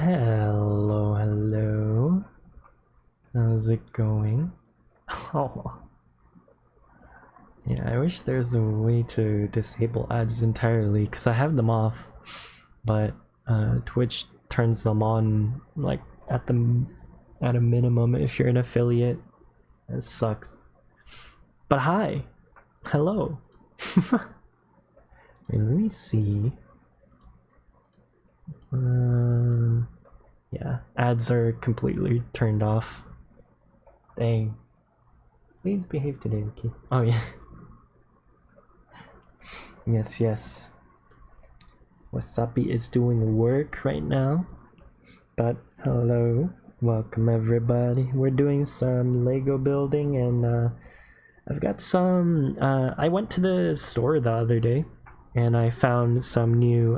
Hello, hello. How's it going? Oh. Yeah, I wish there's a way to disable ads entirely because I have them off, but Twitch turns them on like at a minimum if you're an affiliate. It sucks. But hi, hello. Wait, let me see. Yeah, ads are completely turned off. Dang. Please behave today, okay? Oh yeah. Yes. Wasabi is doing work right now. But hello, welcome everybody. We're doing some Lego building and I've got some I went to the store the other day and I found some new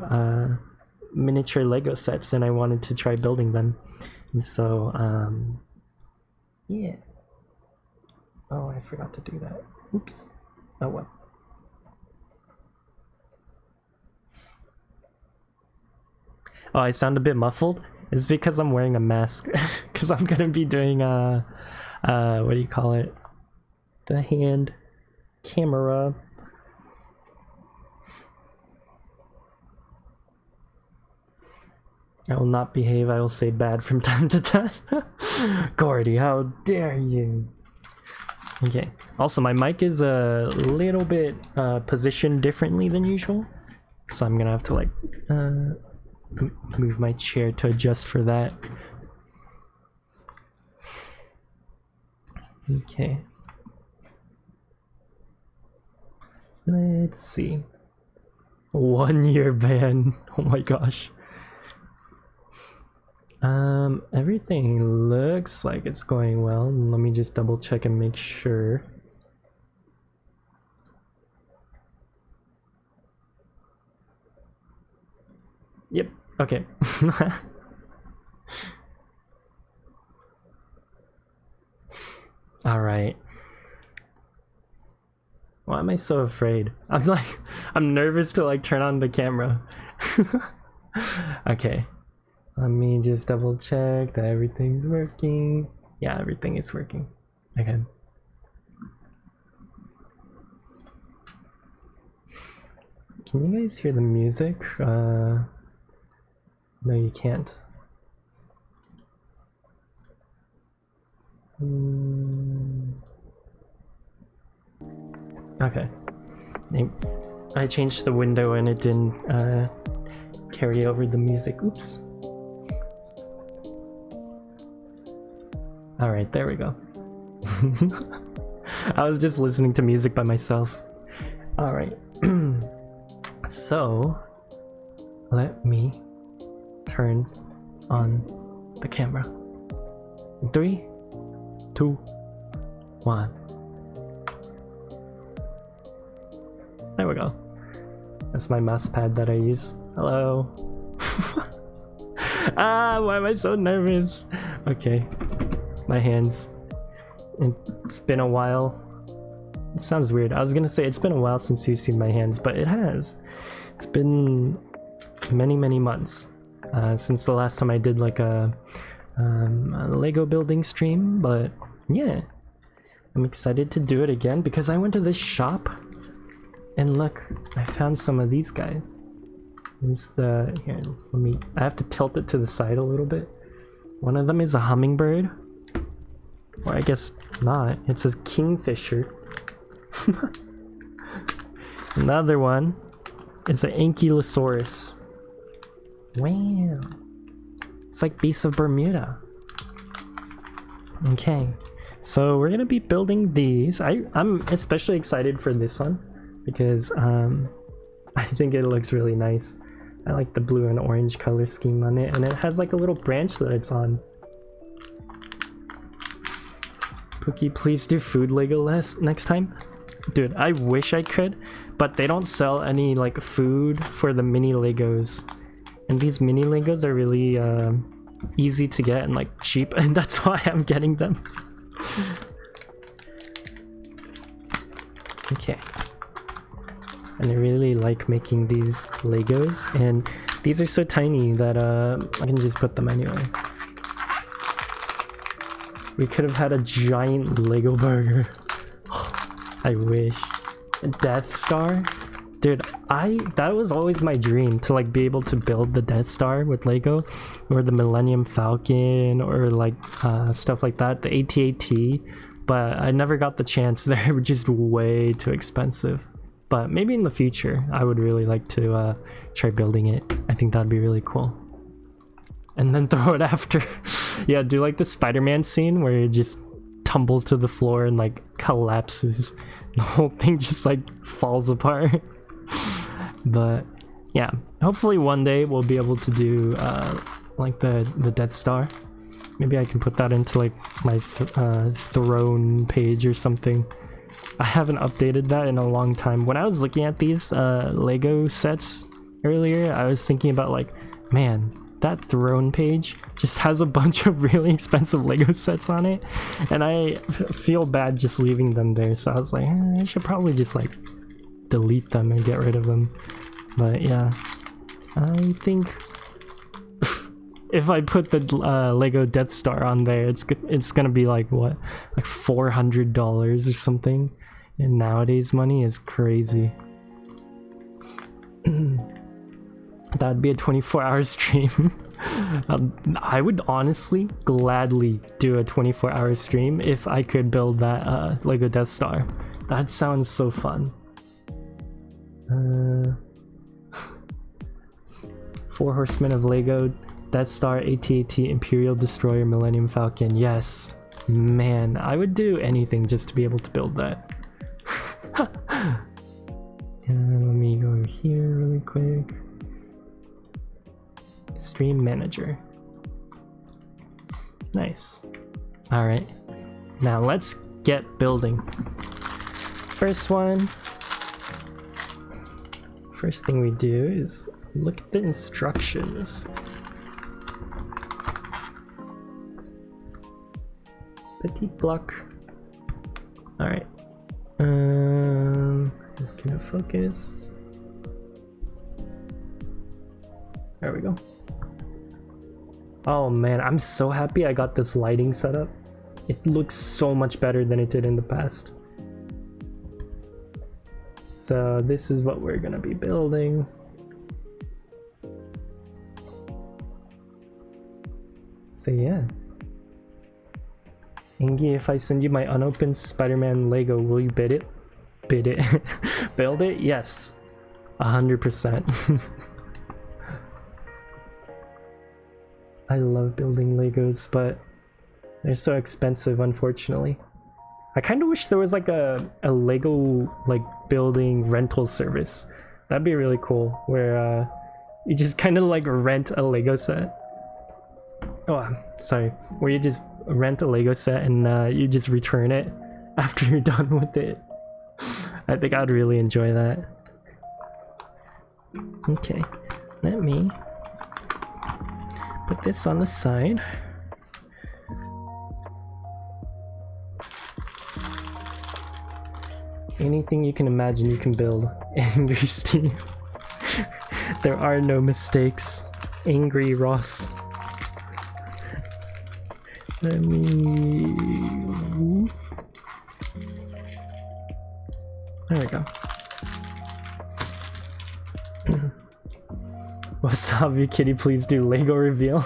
miniature Lego sets and I wanted to try building them. And so yeah. Oh, I forgot to do that. Oops. Oh well. Oh, I sound a bit muffled. It's because I'm wearing a mask. Because I'm gonna be doing what do you call it? The hand camera. I will not behave. I will say bad from time to time. Gordy, how dare you? Okay. Also, my mic is a little bit positioned differently than usual, so I'm gonna have to like move my chair to adjust for that. Okay. Let's see. 1 year ban. Oh my gosh. Everything looks like it's going well. Let me just double check and make sure. Yep, okay. Alright. Why am I so afraid? I'm nervous to like turn on the camera. Okay. Let me just double check that everything's working. Yeah, everything is working. Okay. Can you guys hear the music? No, you can't. Okay. I changed the window and it didn't carry over the music. Oops. Alright, there we go. I was just listening to music by myself. Alright. So, let me turn on the camera. 3, 2, 1. There we go. That's my mouse pad that I use. Hello. Why am I so nervous? Okay. My hands. It's been a while. It sounds weird. I was gonna say it's been a while since you've seen my hands, but it has. It's been many months since the last time I did like a Lego building stream, but yeah. I'm excited to do it again because I went to this shop and look, I found some of these guys. Here, I have to tilt it to the side a little bit. One of them is a hummingbird. Or I guess not. It says kingfisher. Another one is an Ankylosaurus. Wow. It's like Beasts of Bermuda. Okay. So we're gonna be building these. I'm especially excited for this one because I think it looks really nice. I like the blue and orange color scheme on it, and it has like a little branch that it's on. Pookie, please do food Lego next time. Dude, I wish I could, but they don't sell any like food for the mini Legos. And these mini Legos are really easy to get and like cheap, and that's why I'm getting them. Okay. And I really like making these Legos, and These are so tiny that I can just put them anywhere. We could have had a giant Lego burger. I wish. Death Star? Dude, that was always my dream, to like be able to build the Death Star with Lego, or the Millennium Falcon, or like stuff like that, the AT-AT, but I never got the chance. They were just way too expensive. But maybe in the future, I would really like to try building it. I think that'd be really cool. And then throw it after. Yeah, do like the Spider-Man scene where it just tumbles to the floor and like collapses. The whole thing just like falls apart. But yeah, hopefully one day we'll be able to do like the Death Star. Maybe I can put that into like my throne page or something. I haven't updated that in a long time. When I was looking at these Lego sets earlier, I was thinking about like, man, that throne page just has a bunch of really expensive Lego sets on it, and I feel bad just leaving them there. So I was like, I should probably just like delete them and get rid of them. But yeah, I think if I put the Lego Death Star on there, it's gonna be like what, like $400 or something, and nowadays money is crazy. That'd be a 24-hour stream. I would honestly gladly do a 24-hour stream if I could build that Lego Death Star. That sounds so fun. 4 Horsemen of Lego, Death Star, AT-AT, Imperial Destroyer, Millennium Falcon. Yes, man, I would do anything just to be able to build that. And let me go over here really quick. Stream manager. Nice. All right, now let's get building. First thing we do is look at the instructions. Petit block. All right. Can I focus? There we go. Oh man, I'm so happy I got this lighting set up. It looks so much better than it did in the past. So this is what we're gonna be building. So yeah. Ingi, if I send you my unopened Spider-Man Lego, will you bid it? Bid it? Build it? Yes. 100%. I love building Legos, but they're so expensive, unfortunately. I kind of wish there was like a Lego like building rental service. That'd be really cool, where you just kind of like rent a Lego set. Oh, sorry. Where you just rent a Lego set and you just return it after you're done with it. I think I'd really enjoy that. Okay, let me put this on the side. Anything you can imagine you can build. Angry Steve. There are no mistakes. Angry Ross. Let me... There we go. Wasabi Kitty, please do Lego reveal.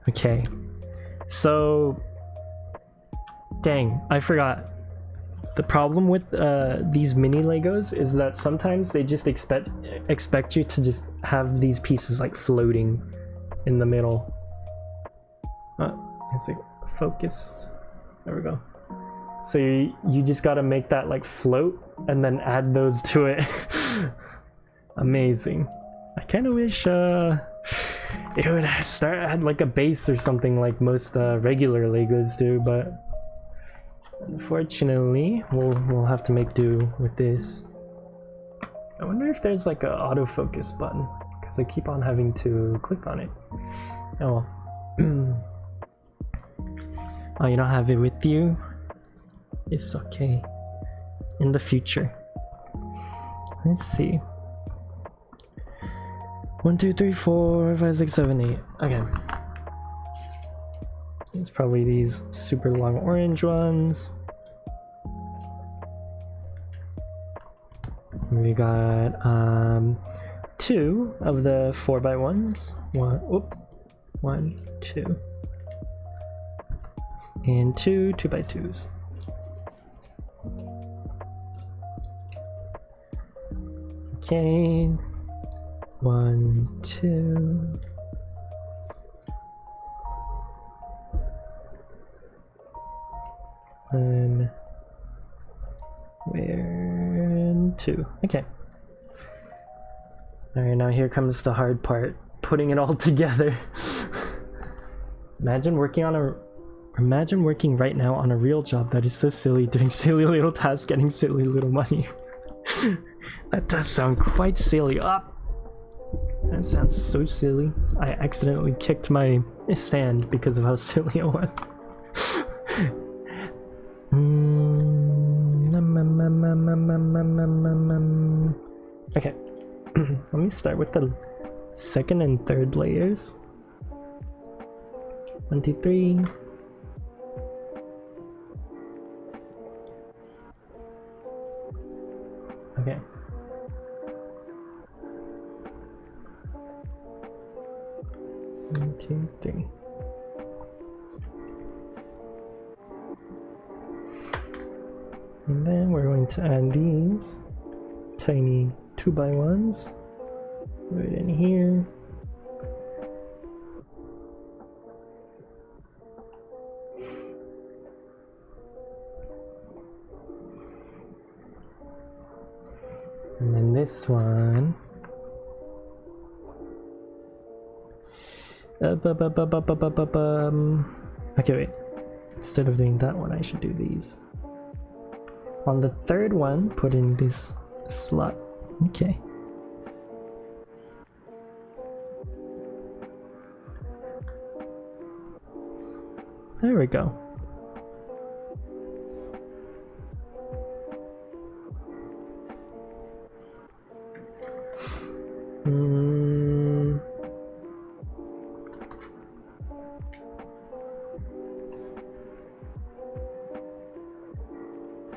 Okay. So... Dang, I forgot. The problem with these mini Legos is that sometimes they just expect you to just have these pieces like floating in the middle. Let's see, focus. There we go. So you just gotta make that like float and then add those to it. Amazing. I kind of wish it would start at like a base or something like most regular Legos do, but unfortunately we'll have to make do with this. I wonder if there's like a autofocus button, because I keep on having to click on it. Oh well. Oh, you don't have it with you? It's okay. In the future. Let's see. 1, 2, 3, 4, 5, 6, 7, 8. Okay. It's probably these super long orange ones. We got 2 of the 4x1s. 1, 2. And 2 2x2s. Okay. 1, 2. And where 2. Okay. Alright, now here comes the hard part. Putting it all together. Imagine working right now on a real job that is so silly, doing silly little tasks, getting silly little money. That does sound quite silly. That sounds so silly. I accidentally kicked my sand because of how silly it was. Okay. Let me start with the second and third layers. 1, 2, 3. Okay. One, 2, 3. And then we're going to add these tiny 2x1s right in here. And then this one. Okay, wait. Instead of doing that one, I should do these. On the third one, put in this slot. Okay. There we go.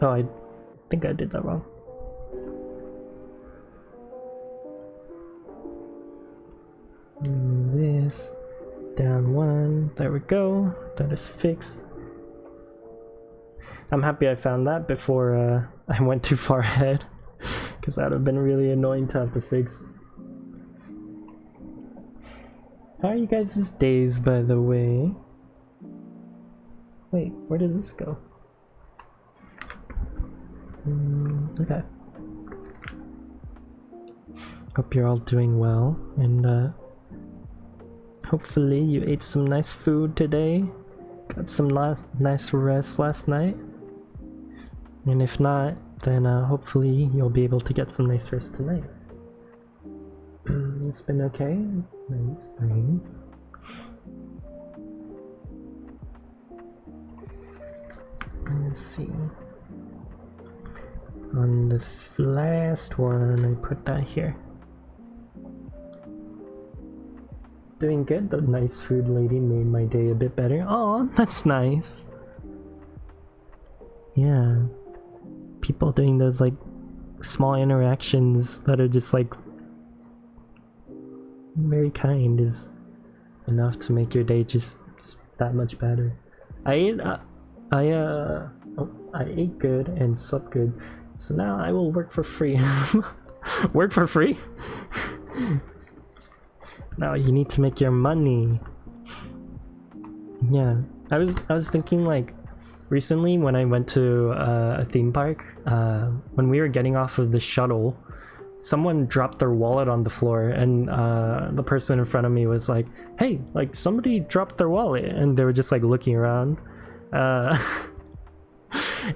Oh, I think I did that wrong. This down 1. There we go. That is fixed. I'm happy I found that before I went too far ahead, because that would have been really annoying to have to fix. How are you guys' days, by the way? Wait, where did this go? Okay. Hope you're all doing well, and hopefully you ate some nice food today, got some nice rest last night, and if not, then hopefully you'll be able to get some nice rest tonight. It's been okay. Nice, nice. Let's see. On this last one, I put that here. Doing good. The nice food lady made my day a bit better. Oh, that's nice. Yeah. People doing those like small interactions that are just like very kind is enough to make your day just that much better. I ate good and slept good, so now I will work for free. Work for free? Now you need to make your money. Yeah, I was thinking, like, recently when I went to a theme park, when we were getting off of the shuttle, someone dropped their wallet on the floor, and the person in front of me was like, hey, like, somebody dropped their wallet, and they were just like looking around.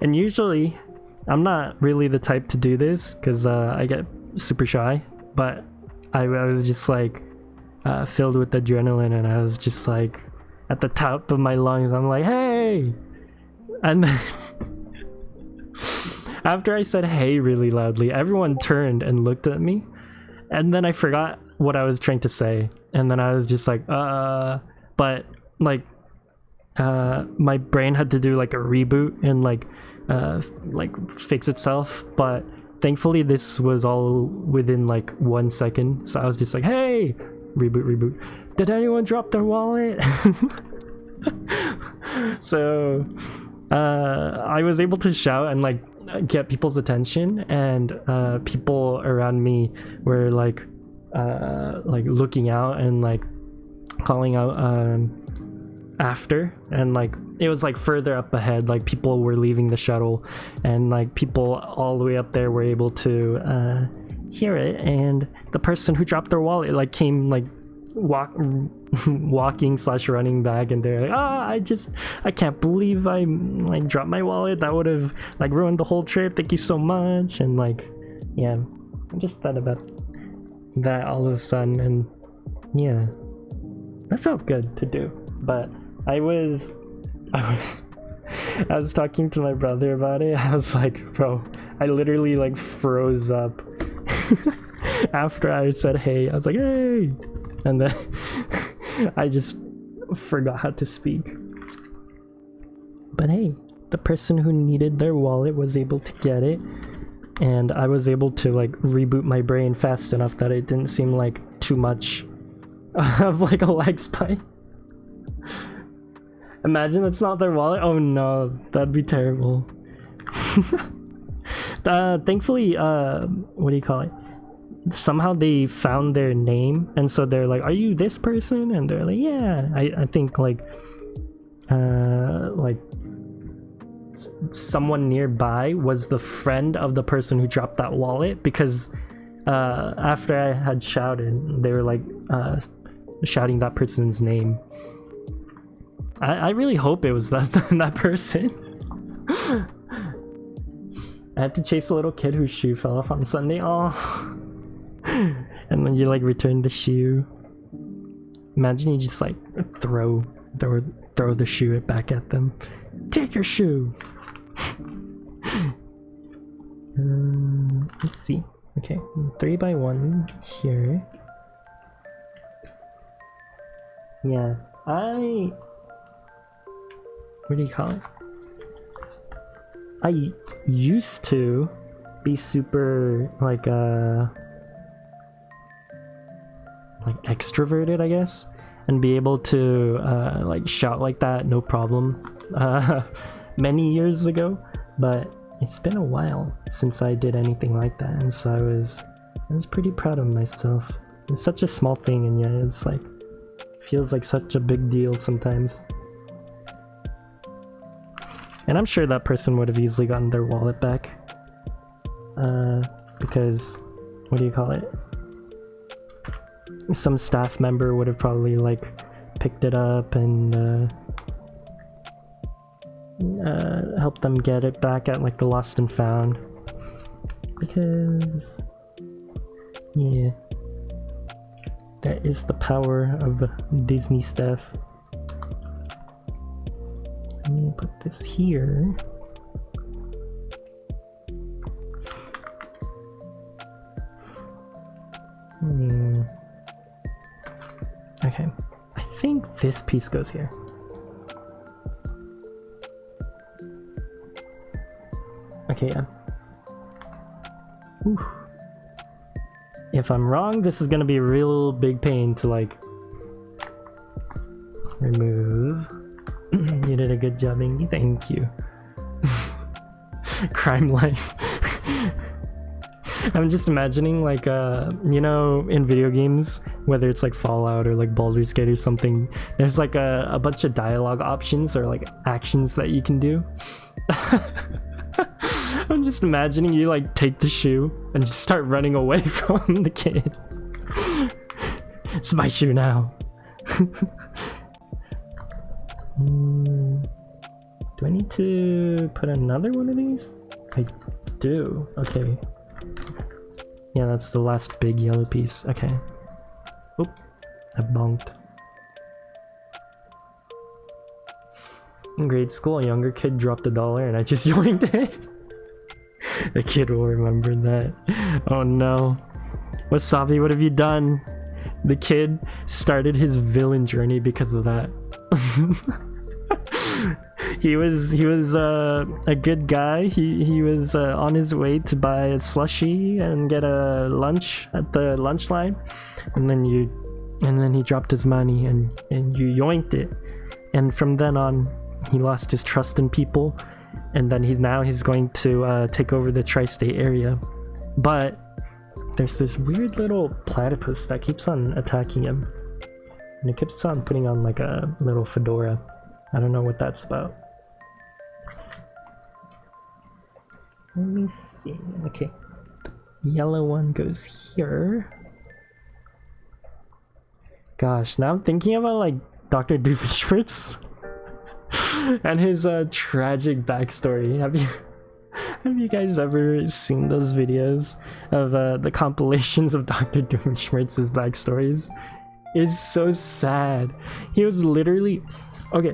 And usually I'm not really the type to do this because I get super shy, but I was just like filled with adrenaline, and I was just like at the top of my lungs, I'm like, hey, and then after I said hey really loudly, everyone turned and looked at me, and then I forgot what I was trying to say, and then I was just like, but like, my brain had to do like a reboot and like fix itself. But thankfully, this was all within like 1 second. So I was just like, hey, reboot. Did anyone drop their wallet? So I was able to shout and like get people's attention, and people around me were like looking out and like calling out after, and like it was like further up ahead, like people were leaving the shuttle, and like people all the way up there were able to hear it, and the person who dropped their wallet like came like walking / running back, and they're like, I can't believe I like dropped my wallet, that would have like ruined the whole trip, thank you so much. And like, yeah, I just thought about that all of a sudden, and yeah, that felt good to do. But I was talking to my brother about it. I was like, bro, I literally like froze up after I said hey. I was like, hey, and then I just forgot how to speak. But hey, the person who needed their wallet was able to get it, and I was able to like reboot my brain fast enough that it didn't seem like too much of like a lag spike. Imagine it's not their wallet. Oh no, that'd be terrible. Thankfully, what do you call it? Somehow they found their name, and so they're like, "Are you this person?" And they're like, "Yeah." I think like someone nearby was the friend of the person who dropped that wallet, because after I had shouted, they were like shouting that person's name. I really hope it was that person. I had to chase a little kid whose shoe fell off on Sunday. Oh, and then you like return the shoe. Imagine you just like throw the shoe back at them. Take your shoe. Let's see. Okay, 3x1 here. Yeah, what do you call it? I used to be super like extroverted, I guess, and be able to like shout like that, no problem, many years ago. But it's been a while since I did anything like that, and so I was pretty proud of myself. It's such a small thing, and yet it's like feels like such a big deal sometimes. And I'm sure that person would have easily gotten their wallet back, because what do you call it? Some staff member would have probably like picked it up and helped them get it back at like the lost and found, because yeah, that is the power of Disney stuff. Let me put this here. Okay, I think this piece goes here. Okay, yeah. Ooh. If I'm wrong, this is gonna be a real big pain to like remove. You did a good job, Ingy. Thank you. Crime life. I'm just imagining like you know, in video games, whether it's like Fallout or like Baldur's Gate or something, there's like a bunch of dialogue options or like actions that you can do. I'm just imagining you like take the shoe and just start running away from the kid. It's my shoe now. Do I need to put another one of these? I do. Okay. Yeah, that's the last big yellow piece. Okay. Oop. I bonked. In grade school, a younger kid dropped $1 and I just yoinked it. The kid will remember that. Oh no. Wasabi, what have you done? The kid started his villain journey because of that. he was a good guy. He was on his way to buy a slushie and get a lunch at the lunch line, and then he dropped his money and you yoinked it, and from then on he lost his trust in people, and then he's going to take over the tri-state area. But there's this weird little platypus that keeps on attacking him, and it keeps on putting on like a little fedora. I don't know what that's about. Let me see. Okay, yellow one goes here. Gosh, now I'm thinking about like Dr. Doofenshmirtz and his tragic backstory. Have you guys ever seen those videos of the compilations of Dr. Doofenshmirtz's backstories? It's so sad. He was literally okay.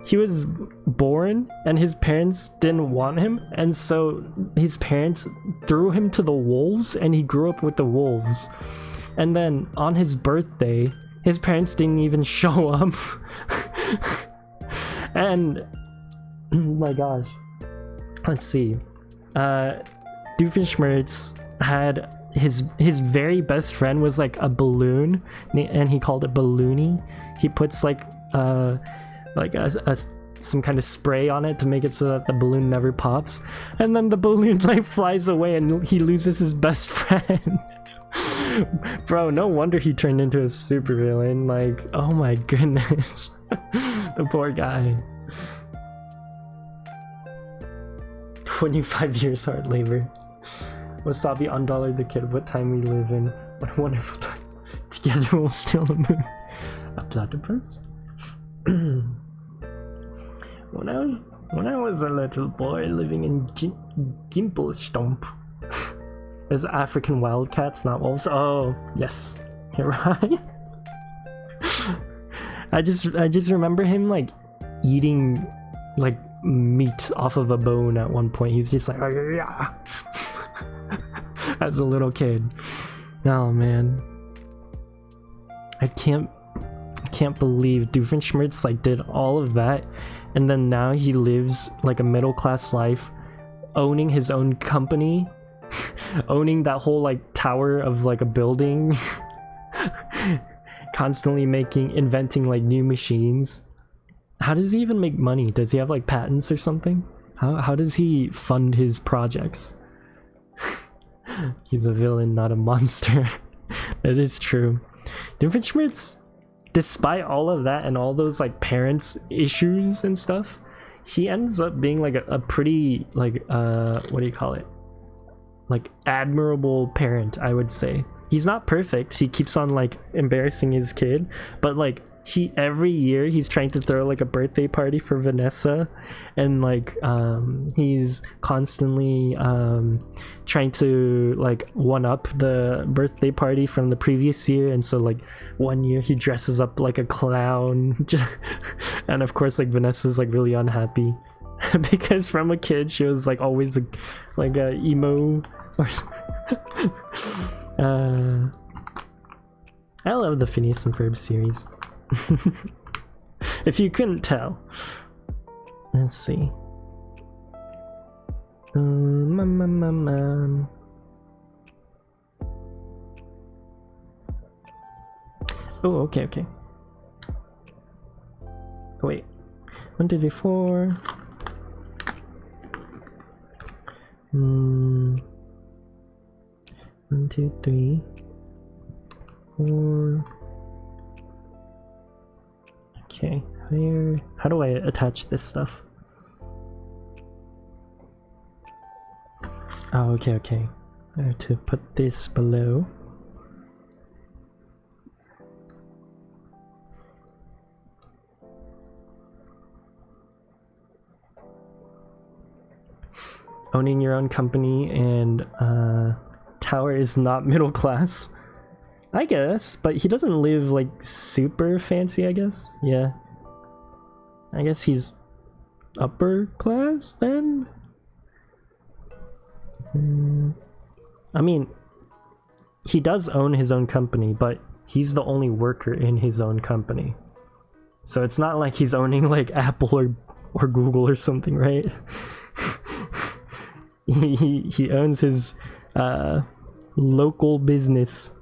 He was born and his parents didn't want him, and so his parents threw him to the wolves, and he grew up with the wolves. And then on his birthday, his parents didn't even show up. And oh my gosh, let's see. Doofenshmirtz had his very best friend was like a balloon, and he called it Balloony. He puts like some kind of spray on it to make it so that the balloon never pops, and then the balloon like flies away and he loses his best friend. Bro, no wonder he turned into a supervillain. Like, oh my goodness. The poor guy. 25 years hard labor. Wasabi $1 the kid. What time we live in. What a wonderful time. Together we'll steal the moon. A platypus? When I was a little boy living in Gimpelstomp. There's African wildcats, not wolves. Oh, yes. You're right. I just remember him like eating like meat off of a bone at one point. He's just like, oh, yeah. As a little kid. Oh man. I can't believe Doofenshmirtz like did all of that, and then now he lives like a middle class life, owning his own company, owning that whole like tower of like a building, constantly inventing like new machines. How does he even make money? Does he have like patents or something? How does he fund his projects? He's a villain, not a monster. That is true. Doofenshmirtz, despite all of that and all those like parents issues and stuff, he ends up being like a pretty like what do you call it, like admirable parent, I would say. He's not perfect. He keeps on like embarrassing his kid, but like every year he's trying to throw like a birthday party for Vanessa, and like he's constantly trying to like one up the birthday party from the previous year, and so like one year he dresses up like a clown. And of course like Vanessa's like really unhappy because from a kid she was like always like a emo or I love the Phineas and Ferb series. If you couldn't tell. Let's see. Oh, okay. Oh, wait. 1, 2, 3, 4. 1, 2, 3, 4. Okay, how do I attach this stuff? Oh, okay. I have to put this below. Owning your own company and Tower is not middle class, I guess, but he doesn't live like super fancy, I guess. Yeah, I guess he's upper class then. I mean, he does own his own company, but he's the only worker in his own company. So it's not like he's owning like Apple or Google or something, right? he owns his local business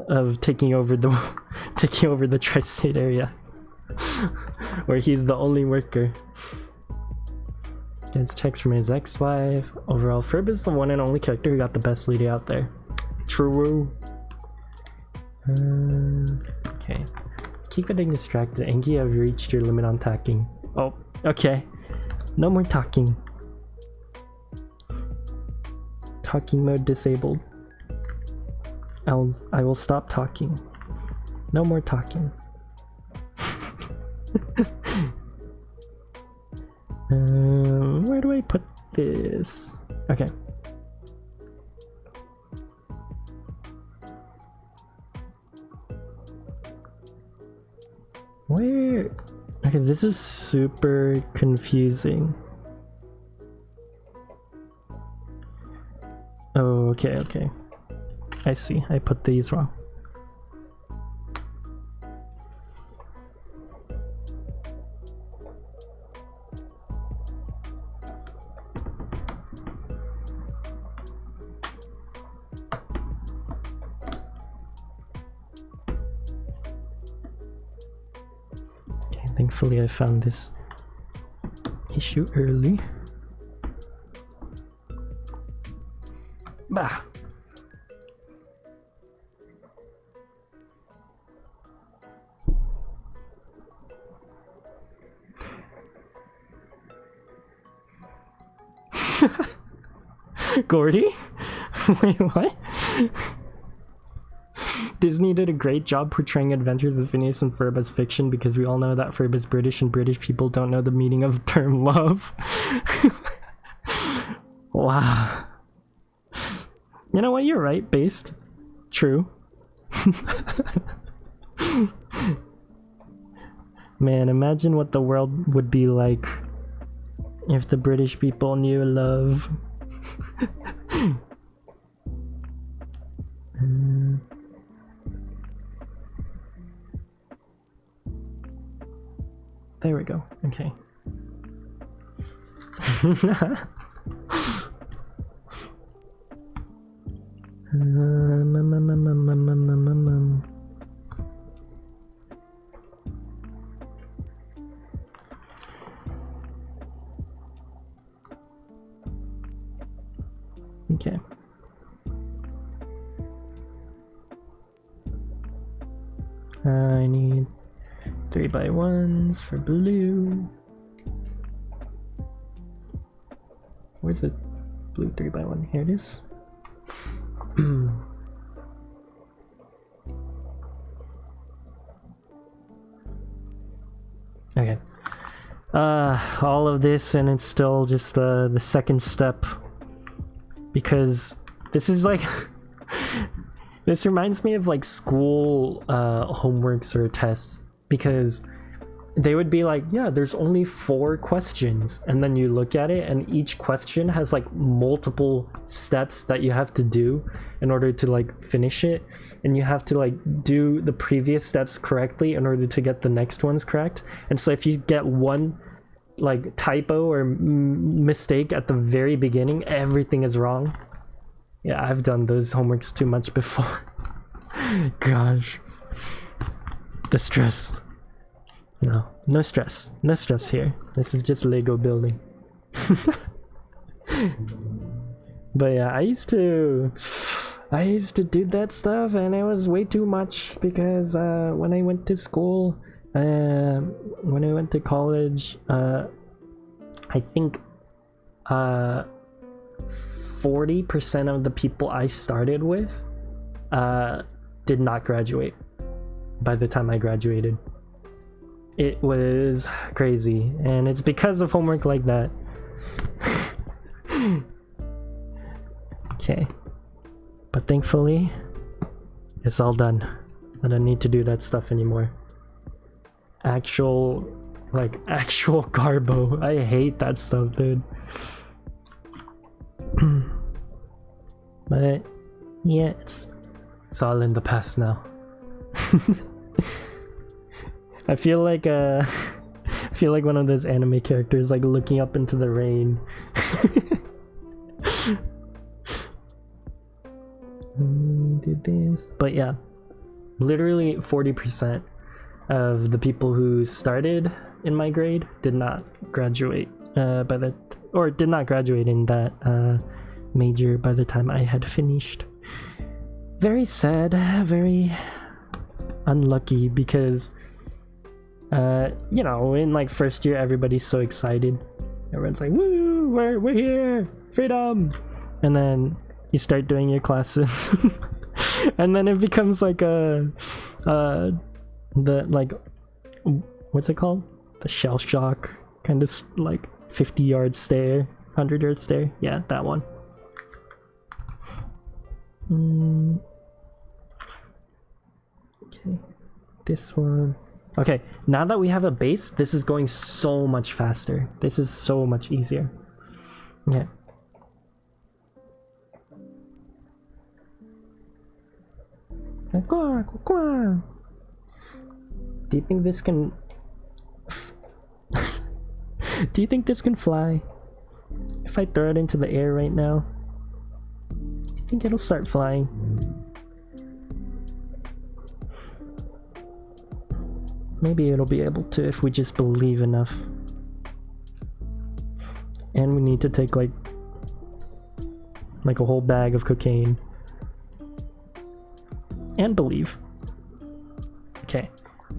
of taking over the tri-state area, where he's the only worker. Gets texts from his ex-wife. Overall, Ferb is the one and only character who got the best lady out there. True. Okay. Keep getting distracted. Enki, I've reached your limit on talking. Oh, okay. No more talking. Talking mode disabled. I will stop talking. No more talking. Where do I put this? Okay. Where? Okay, this is super confusing. Oh, okay. I see. I put these wrong. Okay, thankfully I found this issue early. Bah. Gordy? Wait, what? Disney did a great job portraying Adventures of Phineas and Ferb as fiction, because we all know that Ferb is British and British people don't know the meaning of the term love. Wow. You know what? You're right, based. True. Man, imagine what the world would be like if the British people knew love. There we go. Okay. Okay. I need 3x1s for blue. Where's the blue 3x1? Here it is. Okay. All of this, and it's still just the second step, because this is like this reminds me of like school homeworks or tests, because they would be like, yeah, there's only 4 questions, and then you look at it and each question has like multiple steps that you have to do in order to like finish it, and you have to like do the previous steps correctly in order to get the next ones correct. And so if you get one like typo or mistake at the very beginning, everything is wrong. Yeah, I've done those homeworks too much before. Gosh, the stress. No stress. No stress here. This is just Lego building. But yeah, I used to do that stuff, and it was way too much, because when I went to school, when I went to college, I think 40% of the people I started with did not graduate by the time I graduated. It was crazy, and it's because of homework like that. Okay, but thankfully it's all done. I don't need to do that stuff anymore. Actual Garbo. I hate that stuff, dude. But yeah, it's all in the past now. I feel like I feel like one of those anime characters, like looking up into the rain. But yeah, literally 40% of the people who started in my grade did not graduate did not graduate in that major by the time I had finished. Very sad, very unlucky, because you know, in like first year everybody's so excited. Everyone's like, woo, we're here, freedom. And then you start doing your classes and then it becomes like the like, what's it called, the shell shock kind of like 50-yard stare, 100-yard stare. Yeah, that one. Okay, this one. Okay, now that we have a base, this is going so much faster. This is so much easier. Yeah. Do you think this can... Do you think this can fly? If I throw it into the air right now, do you think it'll start flying? Maybe it'll be able to if we just believe enough. And we need to take like a whole bag of cocaine. And believe. Okay,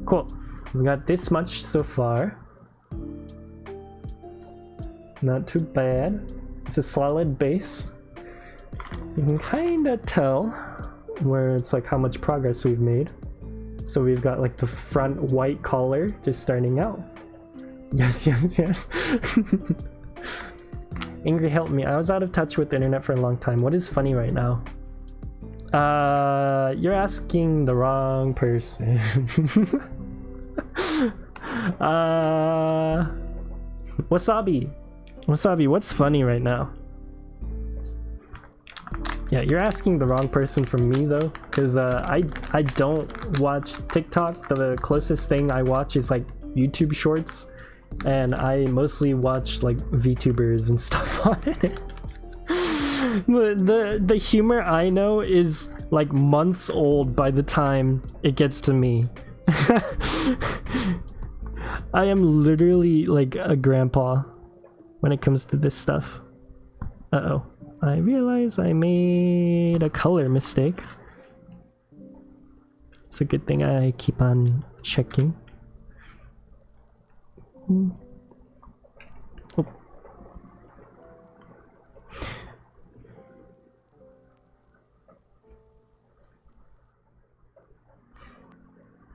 cool. We got this much so far. Not too bad. It's a solid base. You can kind of tell where it's like how much progress we've made. So we've got like the front white collar just starting out. Yes, yes, yes. Ingrid, help me. I was out of touch with the internet for a long time. What is funny right now? You're asking the wrong person. Wasabi. Wasabi, what's funny right now? Yeah, you're asking the wrong person from me though, because I don't watch TikTok. The closest thing I watch is like YouTube shorts, and I mostly watch like VTubers and stuff on it. The humor I know is like months old by the time it gets to me. I am literally like a grandpa when it comes to this stuff. Uh-oh. I realize I made a color mistake. It's a good thing I keep on checking. Oh.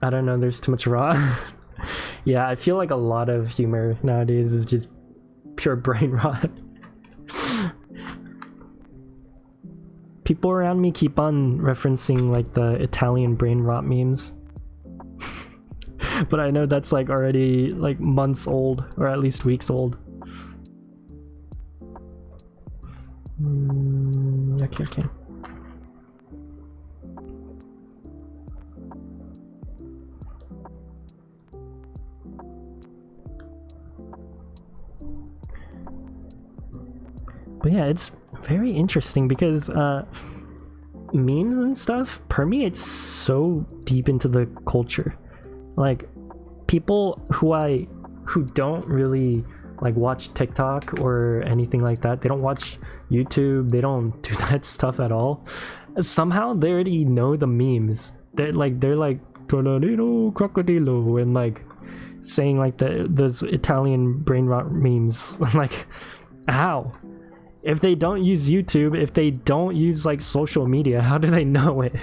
I don't know, there's too much raw. Yeah, I feel like a lot of humor nowadays is just pure brain rot. People around me keep on referencing like the Italian brain rot memes. But I know that's like already like months old, or at least weeks old. Okay. But yeah, it's very interesting because memes and stuff permeate so deep into the culture. Like people who don't really like watch TikTok or anything like that, they don't watch YouTube, they don't do that stuff at all. Somehow they already know the memes. They're like Tornado Crocodilo and like saying like those Italian brain rot memes. Like how? If they don't use YouTube, if they don't use like social media, how do they know it?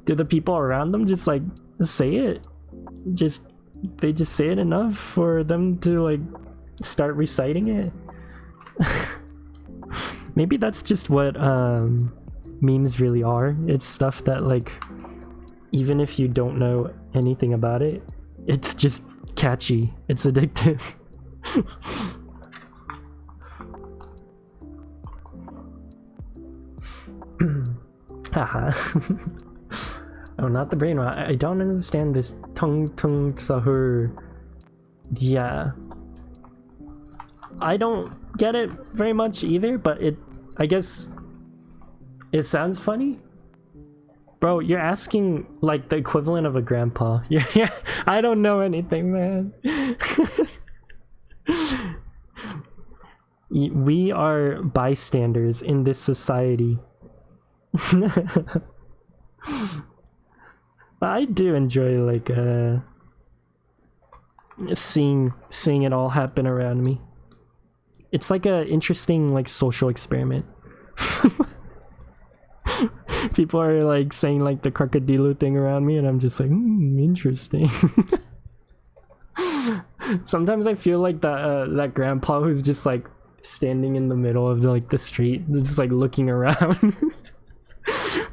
Do the people around them just like say it? They just say it enough for them to like start reciting it? Maybe that's just what memes really are. It's stuff that like even if you don't know anything about it, it's just catchy. It's addictive. Haha. Oh, not the brain rot. I don't understand this tung sahur. Yeah. I don't get it very much either, but I guess it sounds funny. Bro, you're asking like the equivalent of a grandpa. Yeah, I don't know anything, man. We are bystanders in this society. I do enjoy like seeing it all happen around me. It's like a interesting like social experiment. People are like saying like the crocodilo thing around me, and I'm just like, interesting. Sometimes I feel like that grandpa who's just like standing in the middle of like the street, just like looking around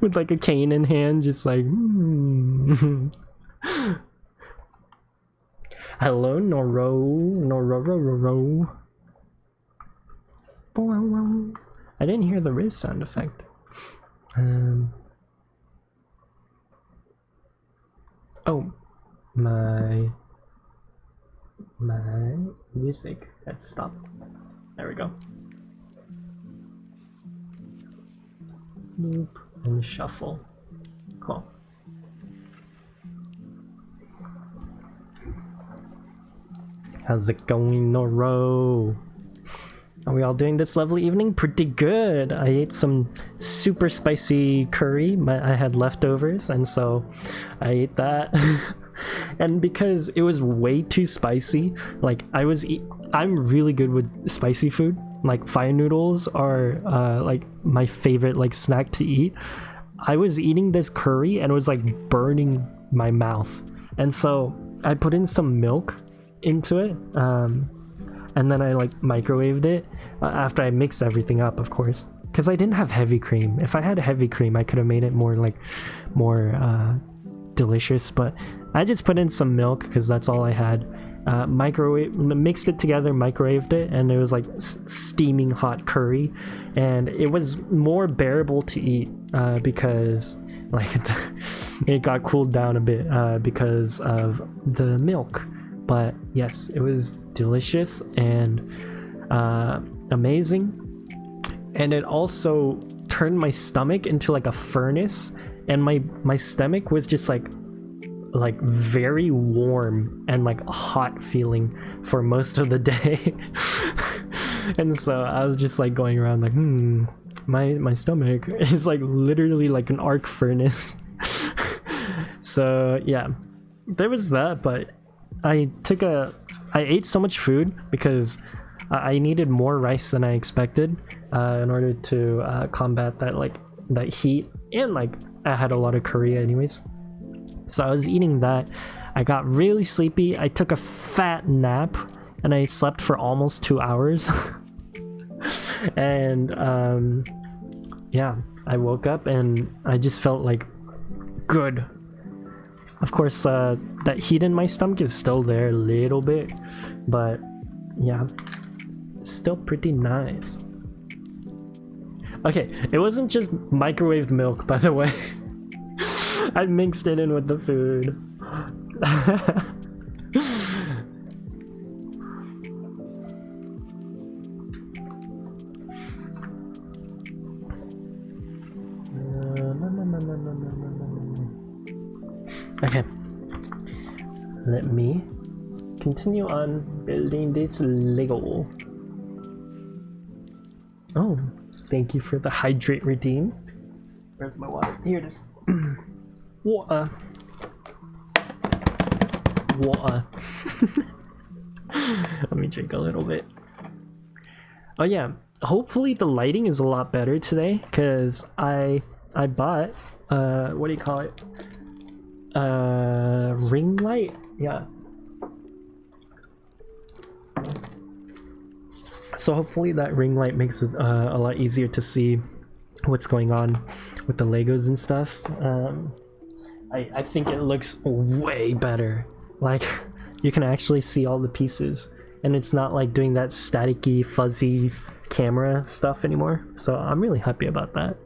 with like a cane in hand, just like. Hello, Noro. I didn't hear the Riz sound effect. Oh, my music has stopped. There we go. Loop and shuffle. Cool. How's it going, Noro? Are we all doing this lovely evening? Pretty good. I ate some super spicy curry. I had leftovers, and so I ate that. And because it was way too spicy, like I'm really good with spicy food. Like fire noodles are like my favorite like snack to eat. I was eating this curry and it was like burning my mouth, and so I put in some milk into it. And then I like microwaved it after I mixed everything up, of course, because I didn't have heavy cream. If I had heavy cream, I could have made it more delicious, but I just put in some milk because that's all I had. Mixed it together, microwaved it, and it was like steaming hot curry, and it was more bearable to eat because like it got cooled down a bit because of the milk. But yes, it was delicious and amazing, and it also turned my stomach into like a furnace, and my stomach was just like very warm and like hot feeling for most of the day. And so I was just like going around like my stomach is like literally like an arc furnace. So yeah, there was that. But I ate so much food because I needed more rice than I expected in order to combat that heat, and like I had a lot of curry anyways. So I was eating that. I got really sleepy. I took a fat nap and I slept for almost 2 hours. And yeah, I woke up and I just felt like good. Of course, that heat in my stomach is still there a little bit, but yeah, still pretty nice. Okay, it wasn't just microwaved milk, by the way. I mixed it in with the food. Okay, let me continue on building this Lego. Oh, thank you for the hydrate redeem. Where's my water? Here it is. Water. Let me drink a little bit. Oh yeah, hopefully the lighting is a lot better today, because I bought what do you call it, ring light. Yeah, so hopefully that ring light makes it a lot easier to see what's going on with the Legos and stuff. I think it looks way better. Like, you can actually see all the pieces, and it's not like doing that staticky, fuzzy camera stuff anymore. So I'm really happy about that.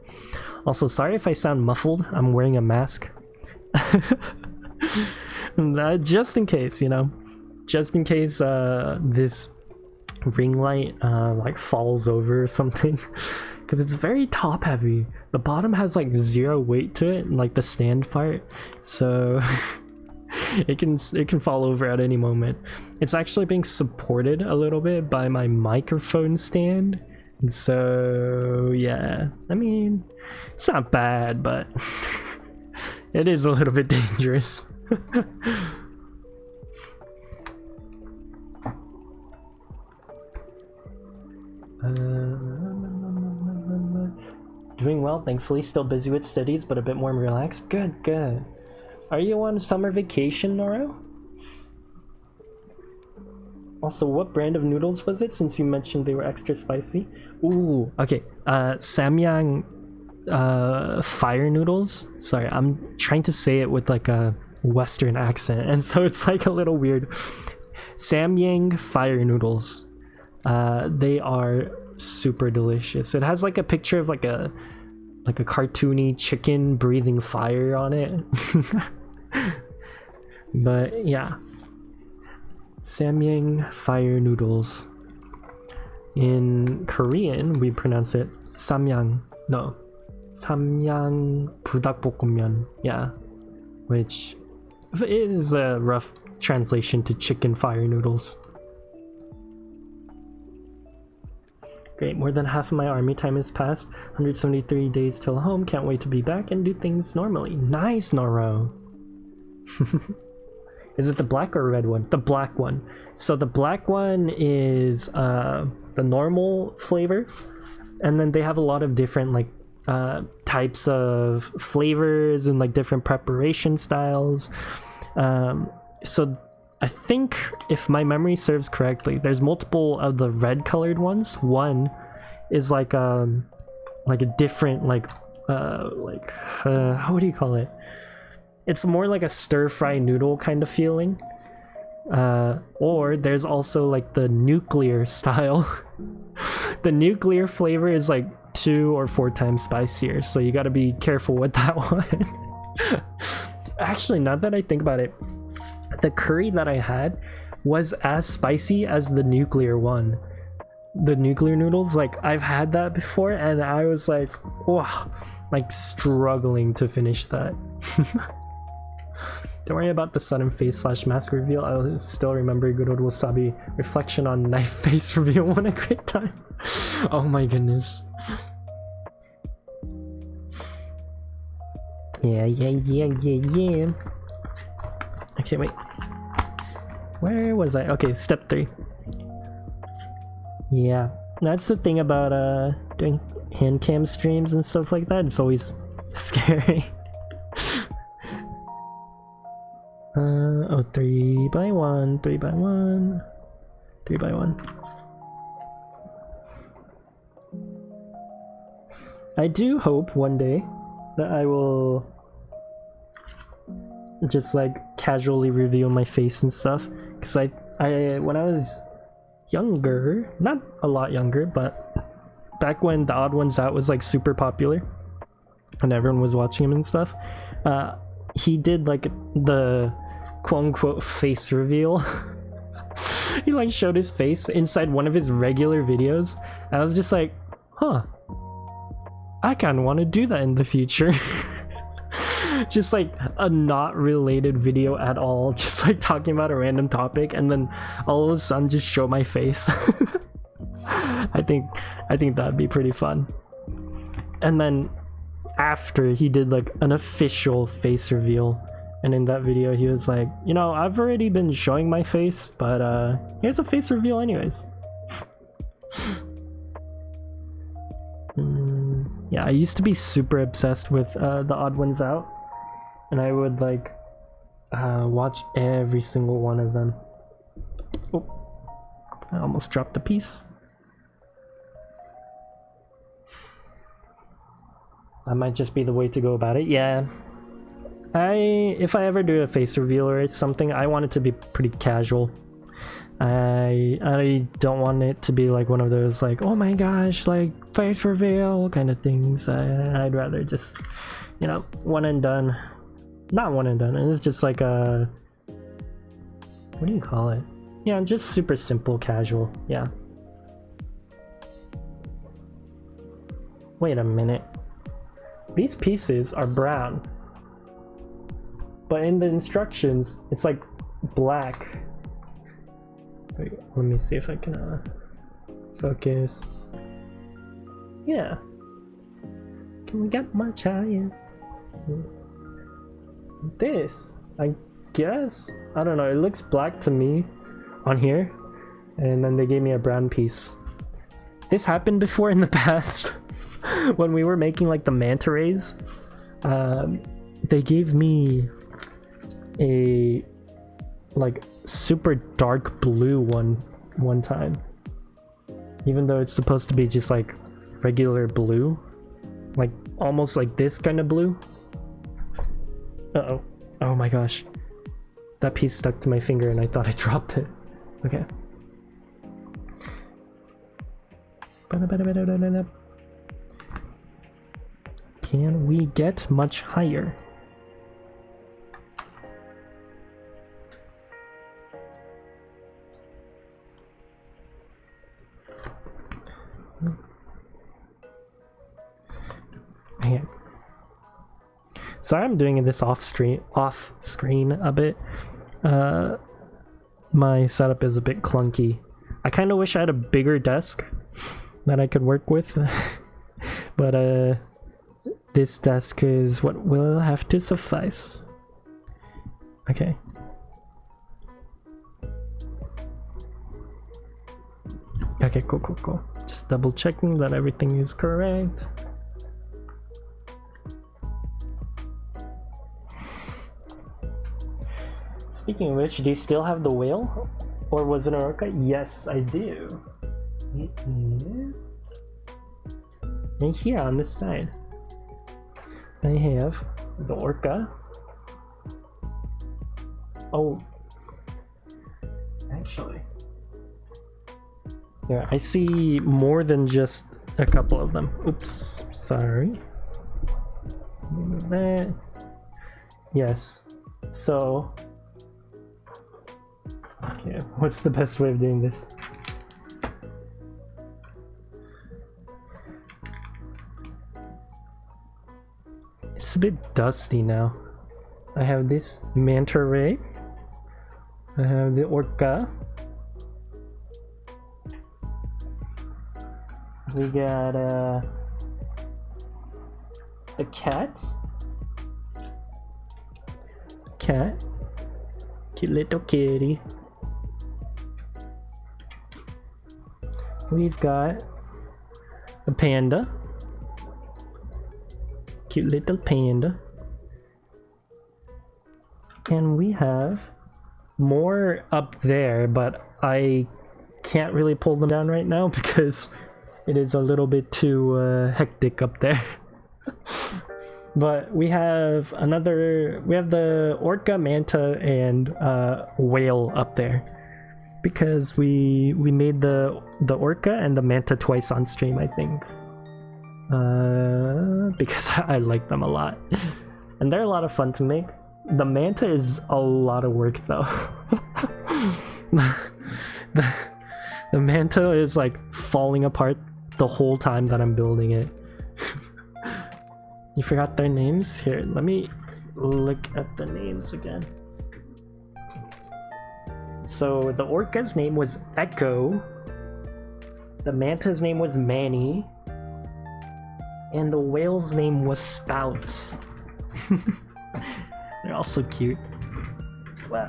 Also, sorry if I sound muffled. I'm wearing a mask Just in case, you know, just in case this ring light like falls over or something, because it's very top heavy. The bottom has like 0 weight to it, like the stand part, so it can fall over at any moment. It's actually being supported a little bit by my microphone stand, and so yeah, I mean, it's not bad, but it is a little bit dangerous. Doing well, thankfully. Still busy with studies, but a bit more relaxed. Good, good. Are you on summer vacation, Noro? Also, what brand of noodles was it, since you mentioned they were extra spicy? Ooh, okay. Samyang fire noodles. Sorry, I'm trying to say it with like a Western accent, and so it's like a little weird. Samyang fire noodles. They are super delicious. It has like a picture of like a cartoony chicken breathing fire on it. But yeah, Samyang fire noodles. In Korean we pronounce it Samyang. No, Samyang 부닭볶음면. Yeah, which is a rough translation to chicken fire noodles. Great, more than half of my army time has passed. 173 days till home. Can't wait to be back and do things normally. Nice, Noro. Is it the black or red one? The black one. So the black one is the normal flavor, and then they have a lot of different like types of flavors and like different preparation styles. So I think, if my memory serves correctly, there's multiple of the red colored ones. One is like a different what do you call it? It's more like a stir-fry noodle kind of feeling. Or there's also like the nuclear style. The nuclear flavor is like 2 or 4 times spicier, so you gotta be careful with that one. Actually, now that I think about it, the curry that I had was as spicy as the nuclear one. The nuclear noodles, like I've had that before, and I was like, oh, like struggling to finish that. Don't worry about the sudden face / mask reveal. I'll still remember good old wasabi reflection on knife face reveal. What a great time. Oh my goodness. Yeah. Okay, wait. Where was I? Okay, step 3. Yeah, that's the thing about doing hand cam streams and stuff like that. It's always scary. Oh, 3 by 1, 3 by 1, 3 by 1. I do hope one day that I will just like casually reveal my face and stuff, because I when I was younger, not a lot younger, but back when The Odd Ones Out was like super popular and everyone was watching him and stuff, he did like the quote-unquote face reveal. He like showed his face inside one of his regular videos. I was just like, huh, I kind of want to do that in the future. Just like a not related video at all, just like talking about a random topic, and then all of a sudden just show my face. I think that'd be pretty fun. And then after, he did like an official face reveal, and in that video he was like, you know, I've already been showing my face, but here's a face reveal anyways. Yeah, I used to be super obsessed with The Odd Ones Out, and I would like watch every single one of them. Oh, I almost dropped a piece. That might just be the way to go about it. Yeah, if I ever do a face reveal or something, I want it to be pretty casual. I don't want it to be like one of those like, oh my gosh, like face reveal kind of things. I'd rather just, you know, one and done. not one and done. It's just like a, what do you call it? Yeah, just super simple, casual. Yeah. Wait a minute. These pieces are brown, but in the instructions, it's like black. Wait, let me see if I can focus. Yeah. Can we get much higher? This, I guess. I don't know. It looks black to me on here, and then they gave me a brown piece. This happened before in the past when we were making like the manta rays. They gave me a like super dark blue one time, even though it's supposed to be just like regular blue, like almost like this kind of blue. Uh-oh. Oh my gosh. That piece stuck to my finger and I thought I dropped it. Okay. Can we get much higher? Man. Sorry, I'm doing this off screen a bit. My setup is a bit clunky. I kind of wish I had a bigger desk that I could work with, but this desk is what will have to suffice. Okay. Okay, cool. Just double checking that everything is correct. Speaking of which, do you still have the whale? Or was it an orca? Yes, I do. It is right here on this side. I have the orca. Oh, actually, yeah, I see more than just a couple of them. Oops, sorry. That. Yes. So, okay, what's the best way of doing this? It's a bit dusty now. I have this manta ray. I have the orca. We got a cat. Cute little kitty. We've got a panda. Cute little panda. And we have more up there, but I can't really pull them down right now because it is a little bit too hectic up there. But we have the orca, manta, and whale up there because we made the orca and the manta twice on stream, I think. Because I like them a lot and they're a lot of fun to make. The manta is a lot of work though. the manta is like falling apart the whole time that I'm building it. You forgot their names? Here, let me look at the names again. So the orca's name was Echo, the manta's name was Manny, and the whale's name was Spout. They're all so cute. Wow.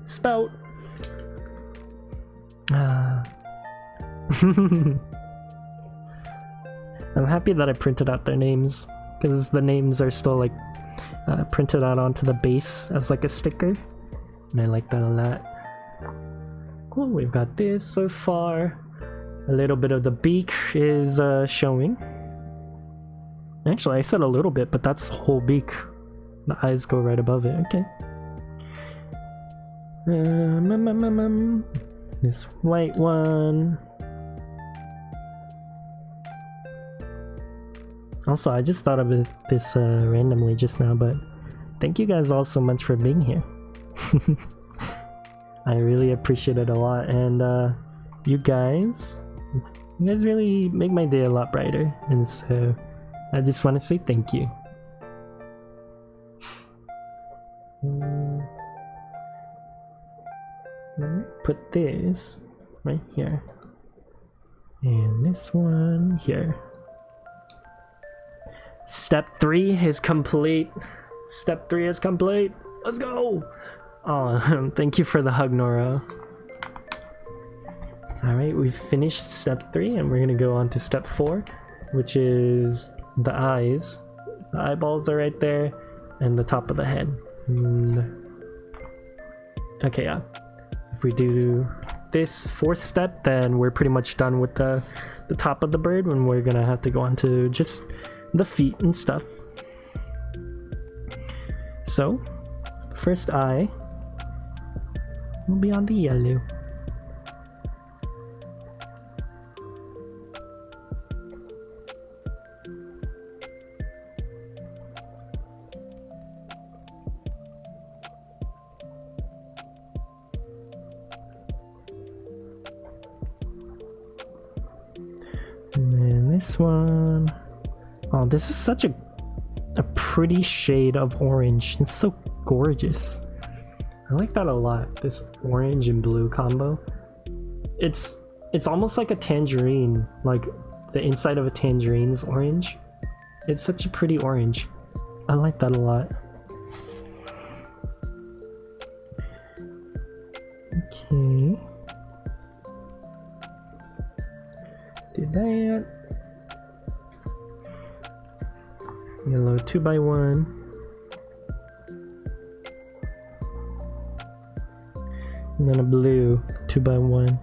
Spout. I'm happy that I printed out their names because the names are still like printed out onto the base as like a sticker, and I like that a lot. Cool, we've got this so far. A little bit of the beak is showing. Actually, I said a little bit, but that's the whole beak. The eyes go right above it. Okay. This white one. Also, I just thought of this randomly just now, but thank you guys all so much for being here. I really appreciate it a lot, and you guys really make my day a lot brighter, and so I just want to say thank you. Let me put this right here, and this one here. Step 3 is complete. Step 3 is complete. Let's go. Oh, thank you for the hug, Nora. Alright, we've finished step 3 and we're gonna go on to step 4, which is the eyes. The eyeballs are right there, and the top of the head. Okay, yeah. If we do this 4th step, then we're pretty much done with the top of the bird, when we're gonna have to go on to just the feet and stuff. So, first eye will be on the yellow. And then this one. Oh, this is such a pretty shade of orange. It's so gorgeous. I like that a lot. This orange and blue combo. It's almost like a tangerine. Like the inside of a tangerine is orange. It's such a pretty orange. I like that a lot. Okay. Did that. Yellow 2x1. And then a blue 2x1.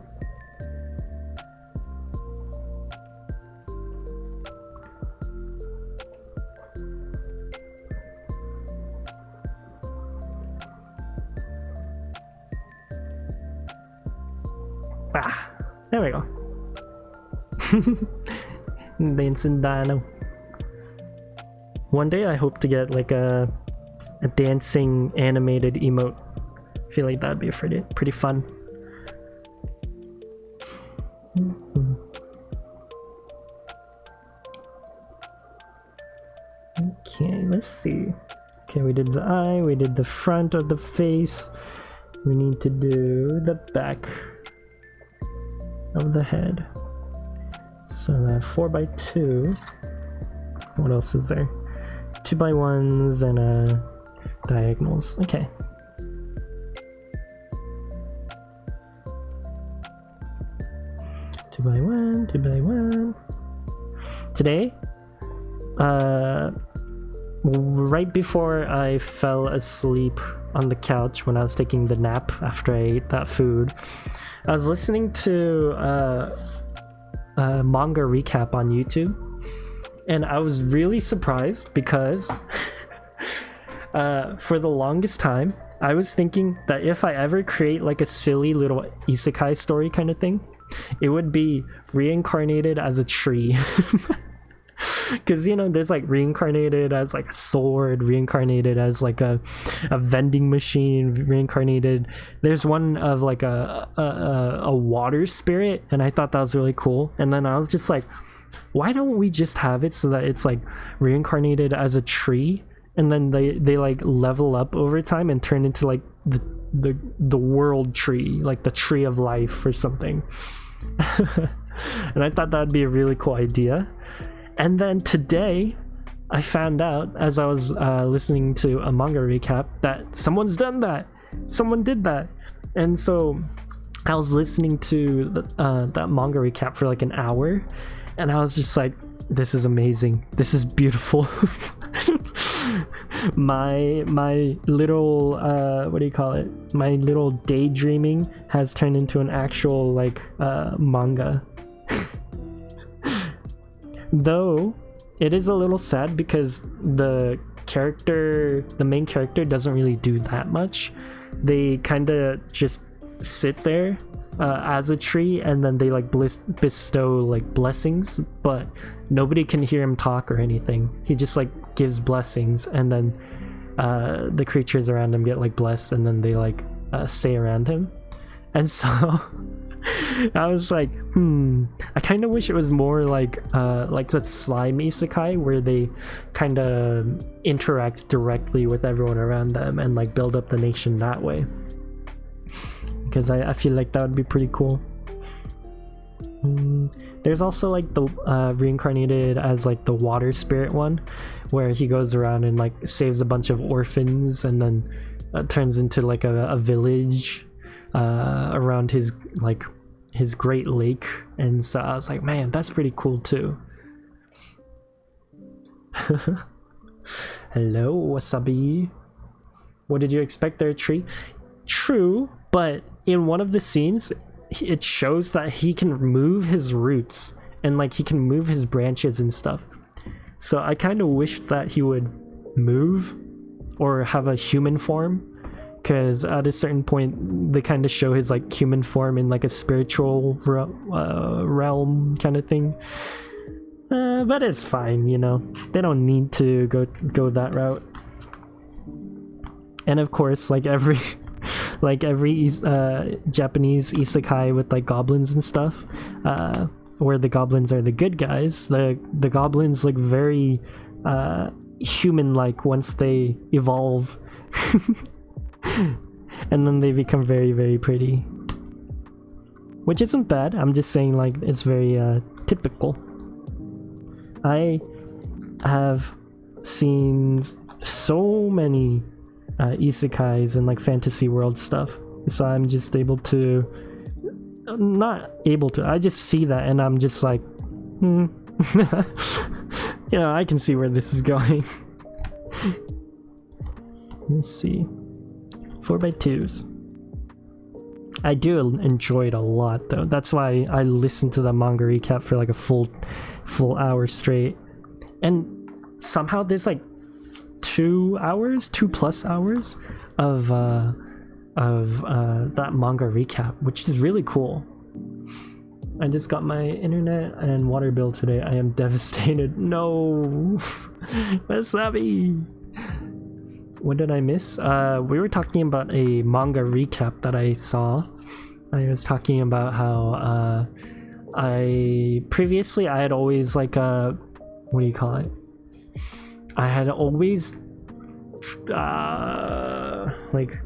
Ah, there we go. Dancing Dino. One day I hope to get like a dancing animated emote. I feel like that'd be pretty fun. Okay, let's see. Okay, we did the eye, we did the front of the face. We need to do the back of the head. So that 4x2. What else is there? 2x1s and diagonals. Okay. 2x1, 2x1. Today, right before I fell asleep on the couch when I was taking the nap after I ate that food, I was listening to a manga recap on YouTube, and I was really surprised because for the longest time I was thinking that if I ever create like a silly little isekai story kind of thing, it would be reincarnated as a tree. Because, you know, there's like reincarnated as like a sword, reincarnated as like a vending machine, reincarnated. There's one of like a water spirit, and I thought that was really cool. And then I was just like, why don't we just have it so that it's like reincarnated as a tree, and then they like level up over time and turn into like the world tree, like the tree of life or something. And I thought that'd be a really cool idea. And then today, I found out as I was listening to a manga recap that someone's done that. Someone did that. And so I was listening to that manga recap for like an hour, and I was just like, this is amazing. This is beautiful. my little what do you call it? My little daydreaming has turned into an actual like manga. Though it is a little sad because the main character doesn't really do that much. They kind of just sit there as a tree, and then they like bestow like blessings, but nobody can hear him talk or anything. He just like gives blessings, and then the creatures around him get like blessed, and then they like stay around him. And so I was like, I kind of wish it was more like that slime isekai where they kind of interact directly with everyone around them and like build up the nation that way, because I feel like that would be pretty cool. There's also like the reincarnated as like the water spirit one, where he goes around and like saves a bunch of orphans, and then turns into like a village around his great lake. And so I was like, man, that's pretty cool too. Hello, Wasabi. What did you expect there, Tree? True, but in one of the scenes it shows that he can move his roots and like he can move his branches and stuff. So I kind of wish that he would move or have a human form, because at a certain point they kind of show his like human form in like a spiritual realm kind of thing. But it's fine, you know, they don't need to go that route. And of course, like every Japanese isekai with like goblins and stuff, where the goblins are the good guys, the goblins look very human-like once they evolve. And then they become very, very pretty, which isn't bad. I'm just saying, like, it's very typical. I have seen so many isekais and like fantasy world stuff, so I'm just I just see that and I'm just like, you know, I can see where this is going. Let's see. 4x2s. I do enjoy it a lot though. That's why I listened to the manga recap for like a full hour straight. And somehow there's like 2 plus hours of that manga recap, which is really cool. I just got my internet and water bill today. I am devastated. No. Wasabi. What did I miss? We were talking about a manga recap that I saw. I was talking about how I had always like what do you call it? I had always like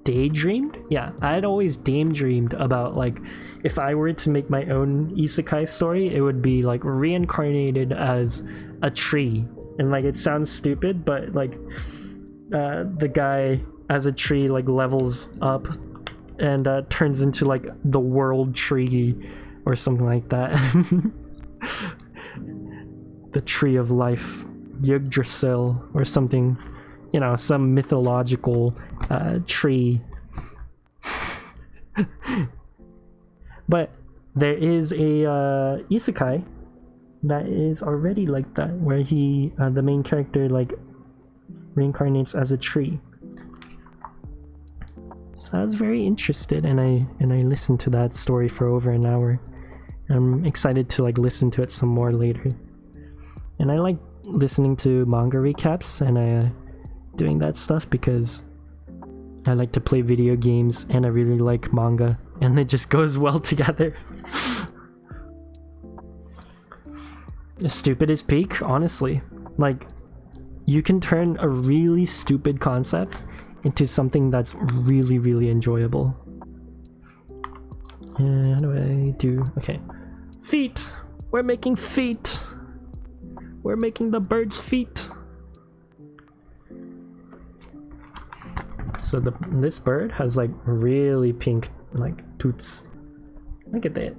daydreamed. Yeah, I had always daydreamed about like if I were to make my own isekai story, it would be like reincarnated as a tree. And like it sounds stupid, but like the guy as a tree like levels up and turns into like the world tree or something like that. The tree of life, Yggdrasil or something, you know, some mythological tree. But there is a isekai that is already like that, where he the main character like reincarnates as a tree. So I was very interested, and I listened to that story for over an hour. I'm excited to like listen to it some more later. And I like listening to manga recaps and doing that stuff because I like to play video games and I really like manga, and it just goes well together. Stupid is peak, honestly. Like, you can turn a really stupid concept into something that's really, really enjoyable. How do I do? Okay. Feet! We're making feet! We're making the bird's feet! So this bird has like really pink like toots. Look at that.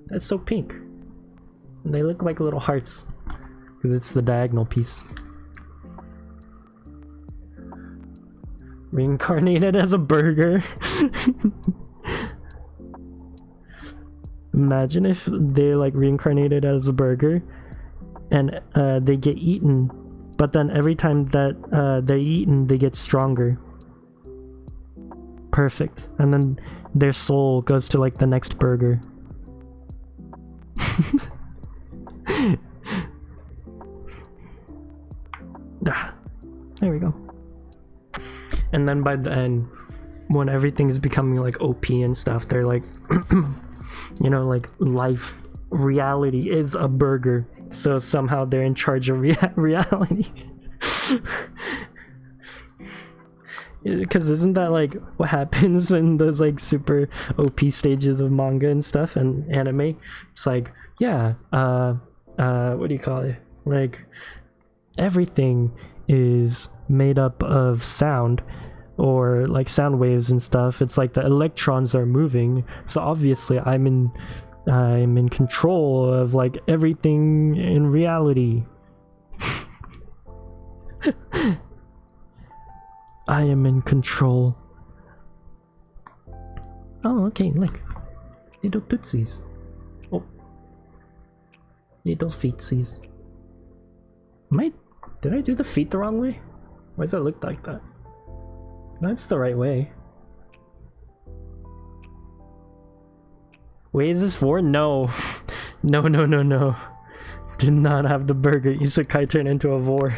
That's so pink. And they look like little hearts because it's the diagonal piece. Reincarnated as a burger. Imagine if they like reincarnated as a burger and they get eaten, but then every time that they're eaten they get stronger. Perfect. And then their soul goes to like the next burger. There we go. And then by the end, when everything is becoming like OP and stuff, they're like, you know, like life, reality is a burger. So somehow they're in charge of reality. Because isn't that like what happens in those like super OP stages of manga and stuff and anime? It's like, yeah, what do you call it? Like, everything is made up of sound, or like sound waves and stuff. It's like the electrons are moving, so obviously I'm in control of like everything in reality. I am in control. Oh, okay, look. Little tootsies. Oh. Little feetsies. Did I do the feet the wrong way? Why does it look like that? That's the right way. Wait, is this for? No. No. Did not have the burger. Isekai turned into a vor.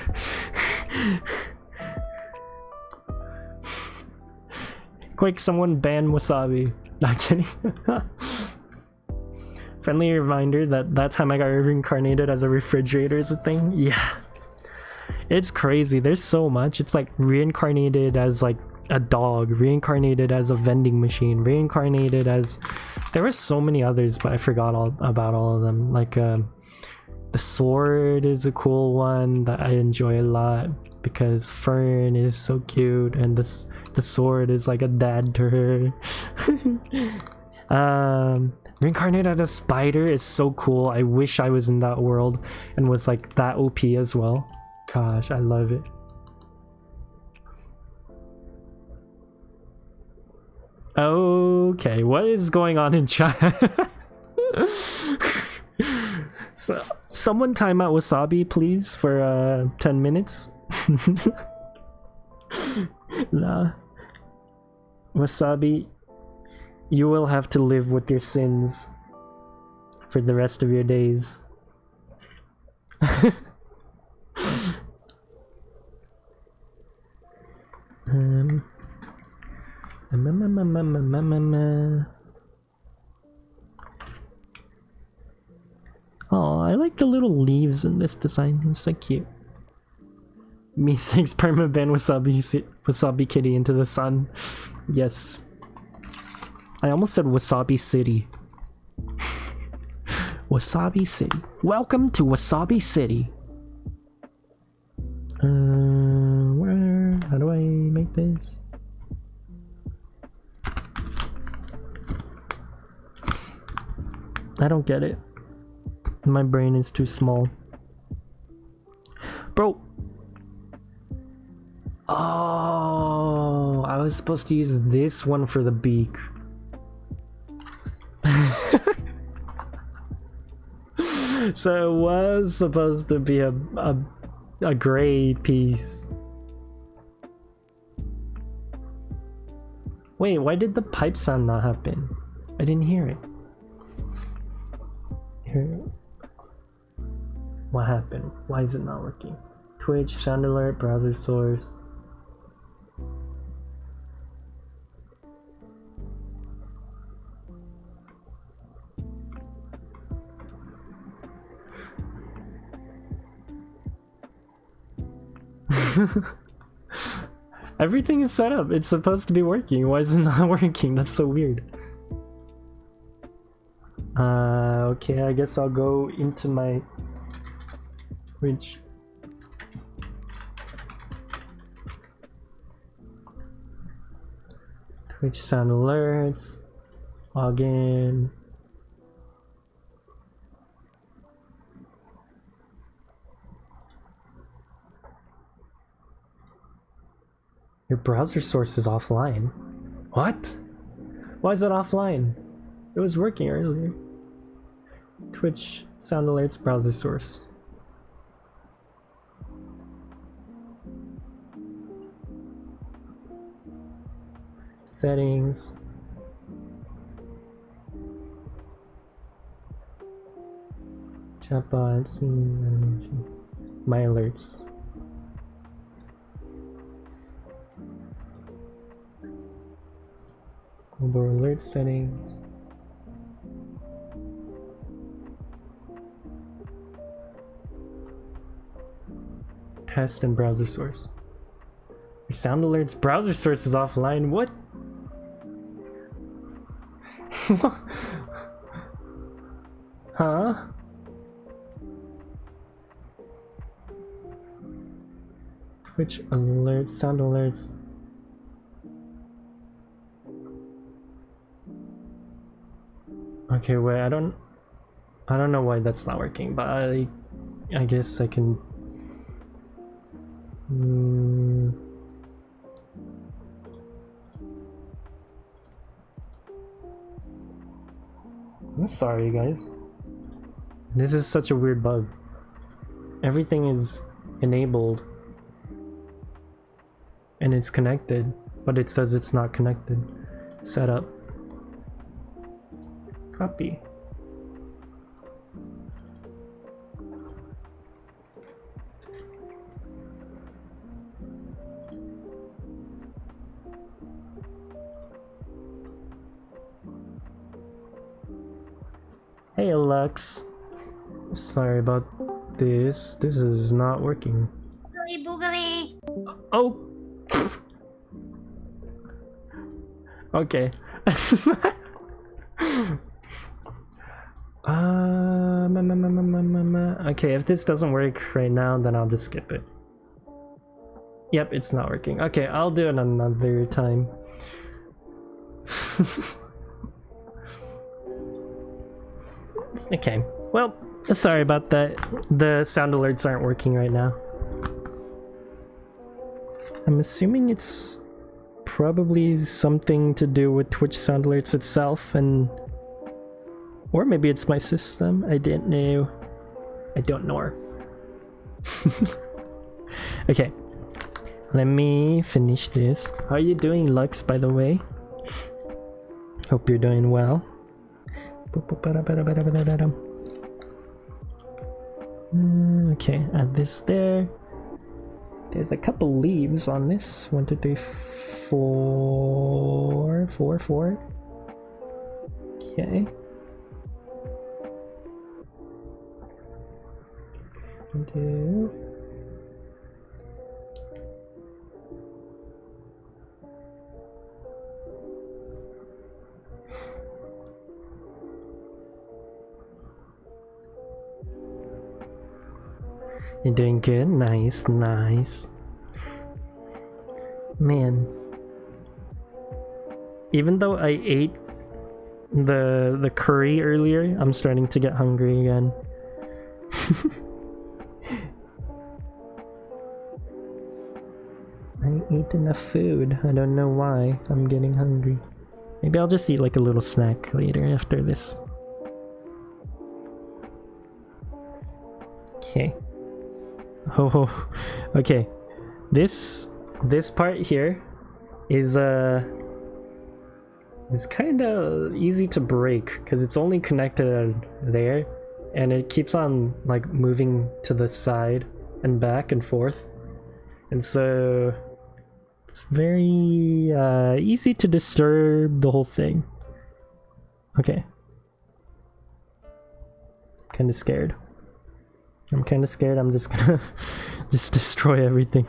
Quick, someone ban wasabi. Not kidding. Friendly reminder that time I got reincarnated as a refrigerator is a thing. Yeah. It's crazy. There's so much. It's like reincarnated as like a dog, reincarnated as a vending machine, reincarnated as... There were so many others, but I forgot about all of them. Like the sword is a cool one that I enjoy a lot because Fern is so cute and the sword is like a dad to her. Reincarnated as a spider is so cool. I wish I was in that world and was like that OP as well. Gosh, I love it. Okay, what is going on in chat? So, someone time out wasabi, please, for 10 minutes. Nah. Wasabi, you will have to live with your sins for the rest of your days. Oh, I like the little leaves in this design. It's so cute. Me 6 permaban wasabi kitty into the sun. Yes. I almost said wasabi city. Wasabi city. Welcome to Wasabi City. Where? How do I make this? I don't get it. My brain is too small. Bro! Oh, I was supposed to use this one for the beak. So it was supposed to be a gray piece. Wait, why did the pipe sound not happen? I didn't hear it. What happened? Why is it not working? Twitch, sound alert, browser source. Everything is set up. It's supposed to be working. Why is it not working? That's so weird. Okay, I guess I'll go into my Twitch. Twitch sound alerts. Log in. Your browser source is offline. What? Why is that offline? It was working earlier. Twitch sound alerts browser source. settings. Chatbot, scene animation. My alerts. Mobile alert settings. Test and browser source. Your sound alerts browser source is offline. What? Huh? Twitch alerts, sound alerts. Okay, wait, I don't know why that's not working, but I guess I can. I'm sorry, guys. This is such a weird bug. Everything is enabled and it's connected, but it says it's not connected. Setup. Copy. Hey Lux. Sorry about this. This is not working. Boogly boogly. Oh. Okay. Okay, if this doesn't work right now, then I'll just skip it. Yep, it's not working. Okay, I'll do it another time. Okay, well, sorry about that. The sound alerts aren't working right now. I'm assuming it's probably something to do with Twitch sound alerts itself, and or maybe it's my system. I didn't know. I don't know. Okay, let me finish this. How are you doing, Lux, by the way? Hope you're doing well. Okay, add this there. There's a couple leaves on this. 1, 2, 3, 4. 4. Okay. 1, 2. You're doing good. Nice, nice. Man. Even though I ate the curry earlier, I'm starting to get hungry again. I ate enough food. I don't know why I'm getting hungry. Maybe I'll just eat like a little snack later after this. Okay. Oh, okay. This part here is kind of easy to break because it's only connected there, and it keeps on like moving to the side and back and forth, and so it's very easy to disturb the whole thing. Okay. Kind of scared. I'm kind of scared. I'm just gonna just destroy everything.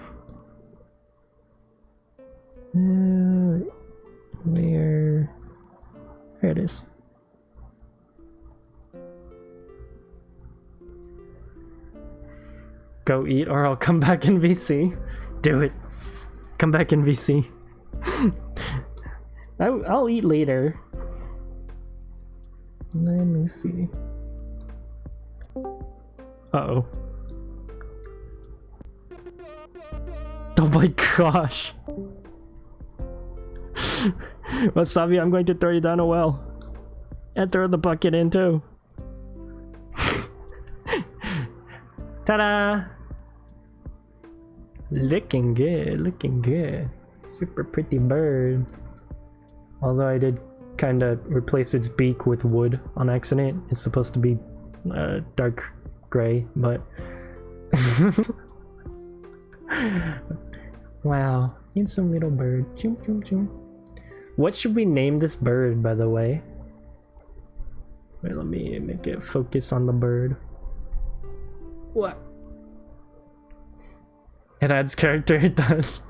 Where it is. Go eat or I'll come back in VC. Do it. Come back in VC. I'll eat later. Let me see. Uh-oh. Oh my gosh. Wasabi, I'm going to throw you down a well. And throw the bucket in too. Ta-da! Looking good, looking good. Super pretty bird. Although I did kind of replace its beak with wood on accident. It's supposed to be dark gray, but wow, handsome little bird. Choom, choom, choom. What should we name this bird, by the way? Wait, let me make it focus on the bird. What? It adds character, it does.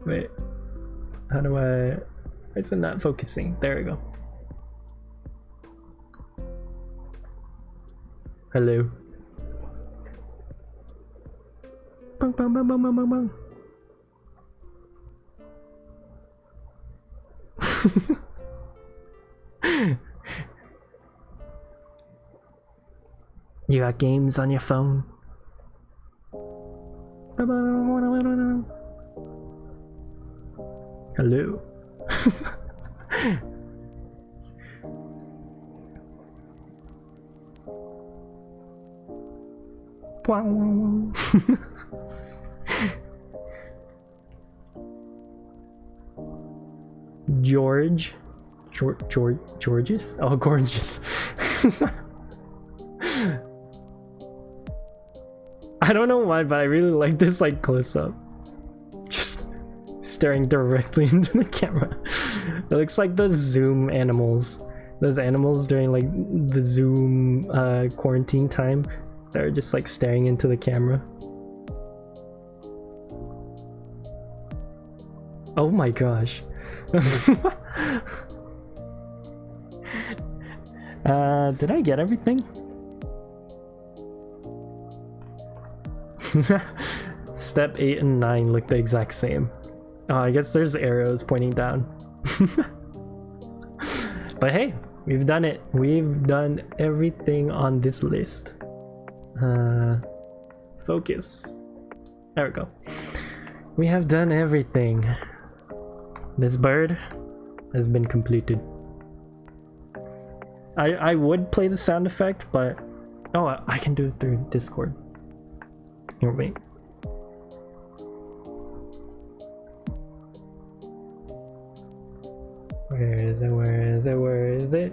Wait, how do I... Why is it not focusing? There we go. Hello. Bang, bang, bang, bang, bang, bang, bang. You got games on your phone? Hello. Georges? Oh, gorgeous. I don't know why, but I really like this like close-up. Just staring directly into the camera. It looks like those Zoom animals. Those animals during like the Zoom quarantine time. They're just like staring into the camera. Oh my gosh. Did I get everything? Step 8 and 9 look the exact same. Oh, I guess there's arrows pointing down. But hey, we've done it. We've done everything on this list. Focus. There we go. We have done everything. This bird has been completed. I would play the sound effect, but oh, I can do it through Discord. Here, wait. Where is it? Where is it? Where is it?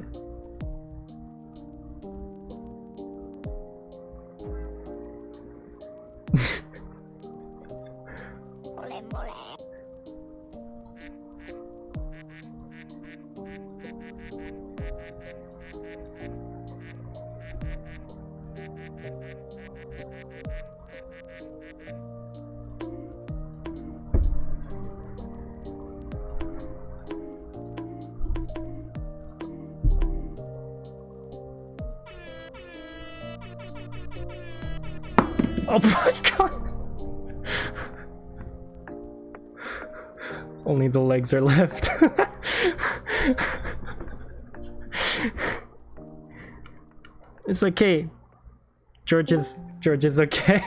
Oh my god! Only the legs are left. It's okay. George is okay.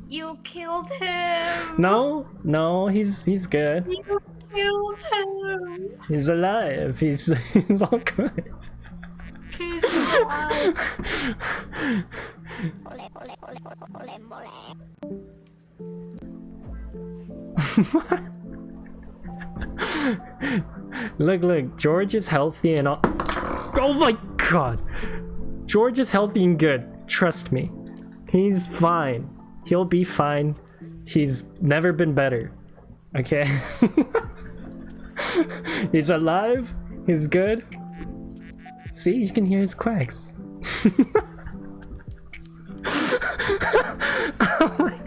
You killed him. No, he's good. You killed him. He's alive. He's all good. He's alive. Look, George is healthy and all. Oh my god! George is healthy and good. Trust me. He's fine. He'll be fine. He's never been better. Okay? He's alive. He's good. See, you can hear his quacks. Oh my.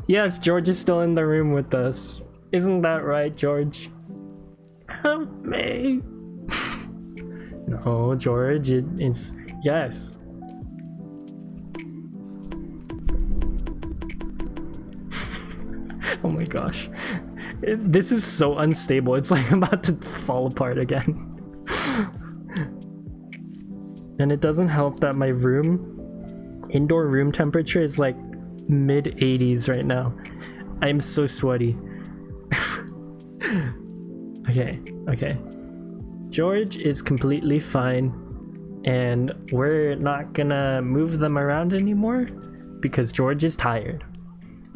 Yes, George is still in the room with us. Isn't that right, George? Help me. No, George, it's yes. Oh my gosh. This is so unstable. It's like about to fall apart again. And it doesn't help that my indoor room temperature is like mid 80s right now. I'm so sweaty. Okay. George is completely fine. and we're not gonna move them around anymore because George is tired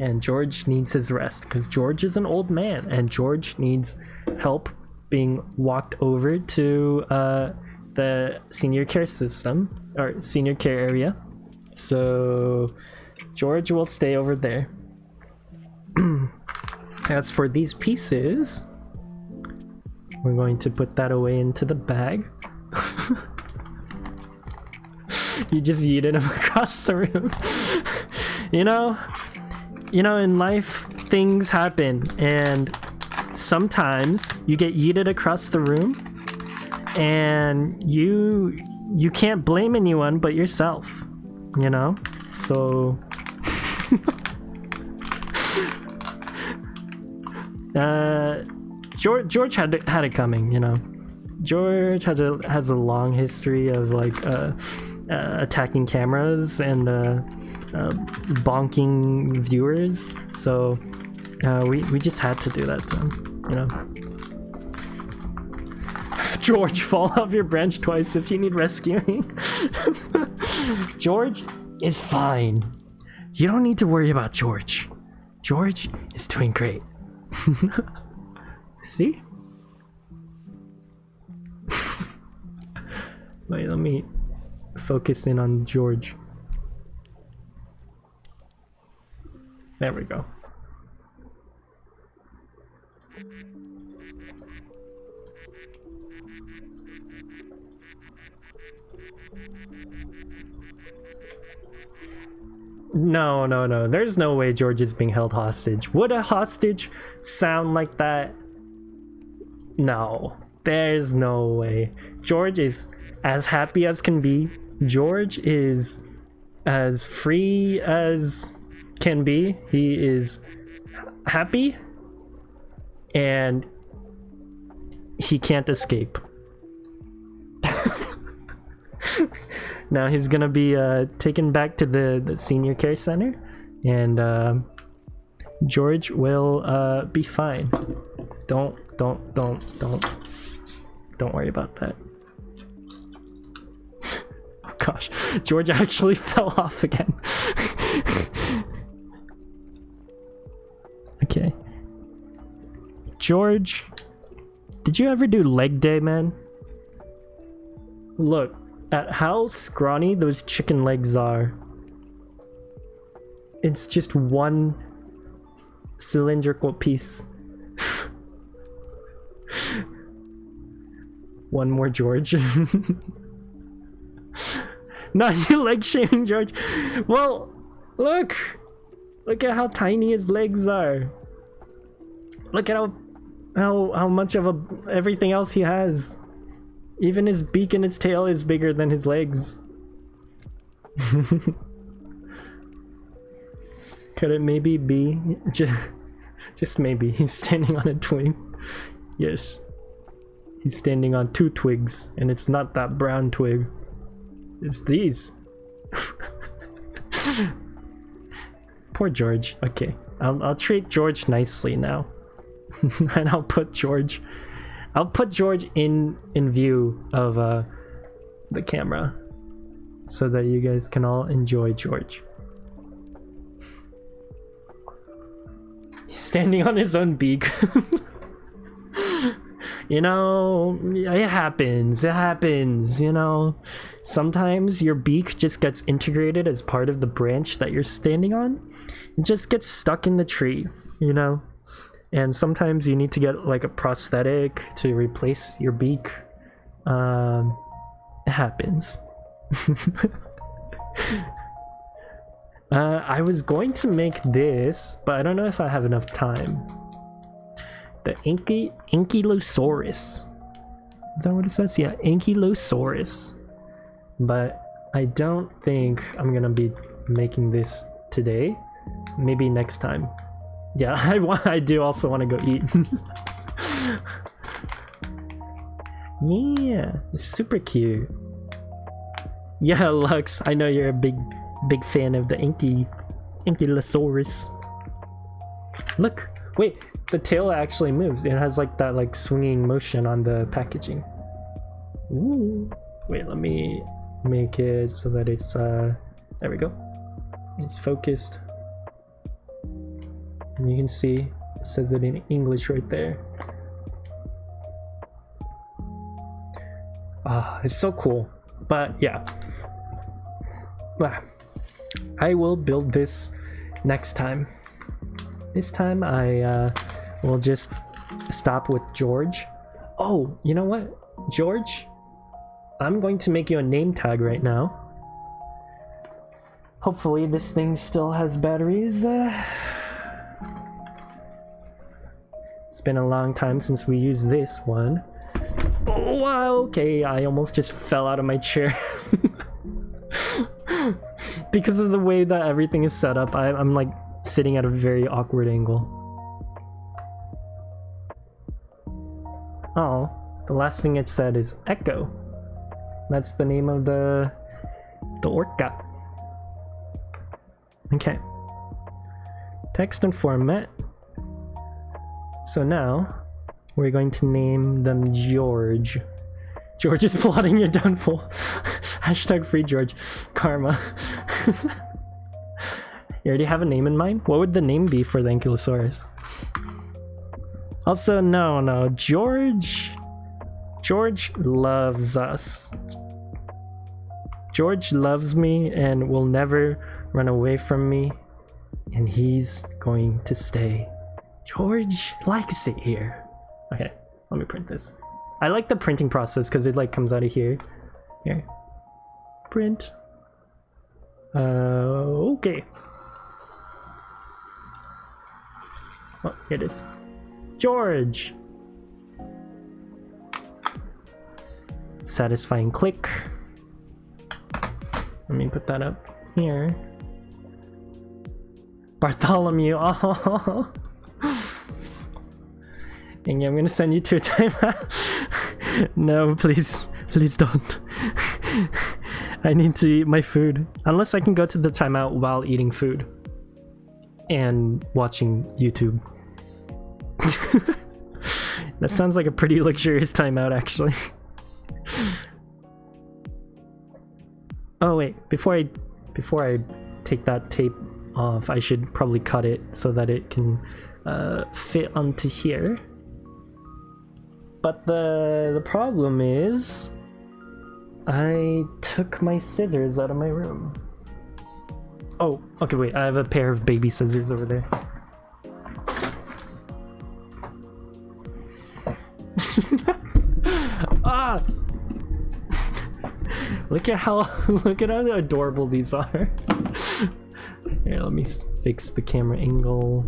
and George needs his rest because George is an old man and George needs help being walked over to the senior care system or senior care area. So George will stay over there. As for these pieces, we're going to put that away into the bag. You just yeeted him across the room. you know, in life things happen, and sometimes you get yeeted across the room, and you can't blame anyone but yourself. You know, so. George had it coming, you know. George has a long history of like attacking cameras and bonking viewers, so we just had to do that to him, you know. George, fall off your branch twice if you need rescuing. George is fine. You don't need to worry about George. George is doing great. See? Wait, let me focus in on George. There we go. No. There's no way George is being held hostage. Would a hostage sound like that? No. There's no way. George is as happy as can be. George is as free as can be. He is happy and he can't escape. Now he's gonna be taken back to the senior care center, and George will be fine. Don't worry about that. Oh gosh, George actually fell off again. Okay. George, did you ever do leg day, man? Look at how scrawny those chicken legs are. It's just one cylindrical piece. One more George. Not you leg shaming George. Well, look at how tiny his legs are. Look at how much of everything else he has. Even his beak and his tail is bigger than his legs. Could it maybe be just maybe he's standing on a twig? Yes. He's standing on two twigs, and it's not that brown twig. It's these. Poor George. Okay. I'll treat George nicely now. And I'll put George in view of the camera so that you guys can all enjoy George. He's standing on his own beak. You know, it happens, you know. Sometimes your beak just gets integrated as part of the branch that you're standing on. It just gets stuck in the tree, you know. And sometimes you need to get like a prosthetic to replace your beak. It happens. I was going to make this, but I don't know if I have enough time. The Ankylosaurus. Is that what it says? Yeah, Ankylosaurus. But I don't think I'm gonna be making this today. Maybe next time. Yeah, I do also want to go eat. Yeah, it's super cute. Yeah, Lux, I know you're a big fan of the Ankylosaurus. Look, wait, the tail actually moves. It has like that like swinging motion on the packaging. Ooh, wait, let me make it so that it's there we go. It's focused. And you can see it says it in English right there. Ah, it's so cool. But yeah. I will build this next time. This time I will just stop with George. Oh, you know what? George, I'm going to make you a name tag right now. Hopefully this thing still has batteries. It's been a long time since we used this one. Oh, wow, okay, I almost just fell out of my chair. Because of the way that everything is set up, I'm like sitting at a very awkward angle. Oh, the last thing it said is Echo. That's the name of the orca. Okay. Text and format. So now we're going to name them George. George is plotting your downfall. Hashtag free George. Karma. You already have a name in mind? What would the name be for the Ankylosaurus? Also, no, George loves us. George loves me and will never run away from me, and he's going to stay. George likes it here. Okay, let me print this. I like the printing process because it like comes out of here. Here. Print. Okay. Oh, here it is. George! Satisfying click. Let me put that up here. Bartholomew, oh! Dang it, I'm gonna send you to a timeout. No, please don't. I need to eat my food. Unless I can go to the timeout while eating food and watching YouTube. That sounds like a pretty luxurious timeout, actually. Oh wait, before I take that tape off, I should probably cut it so that it can fit onto here. But the problem is I took my scissors out of my room. Oh, okay, wait, I have a pair of baby scissors over there. Ah! Look at how adorable these are. Here, let me fix the camera angle.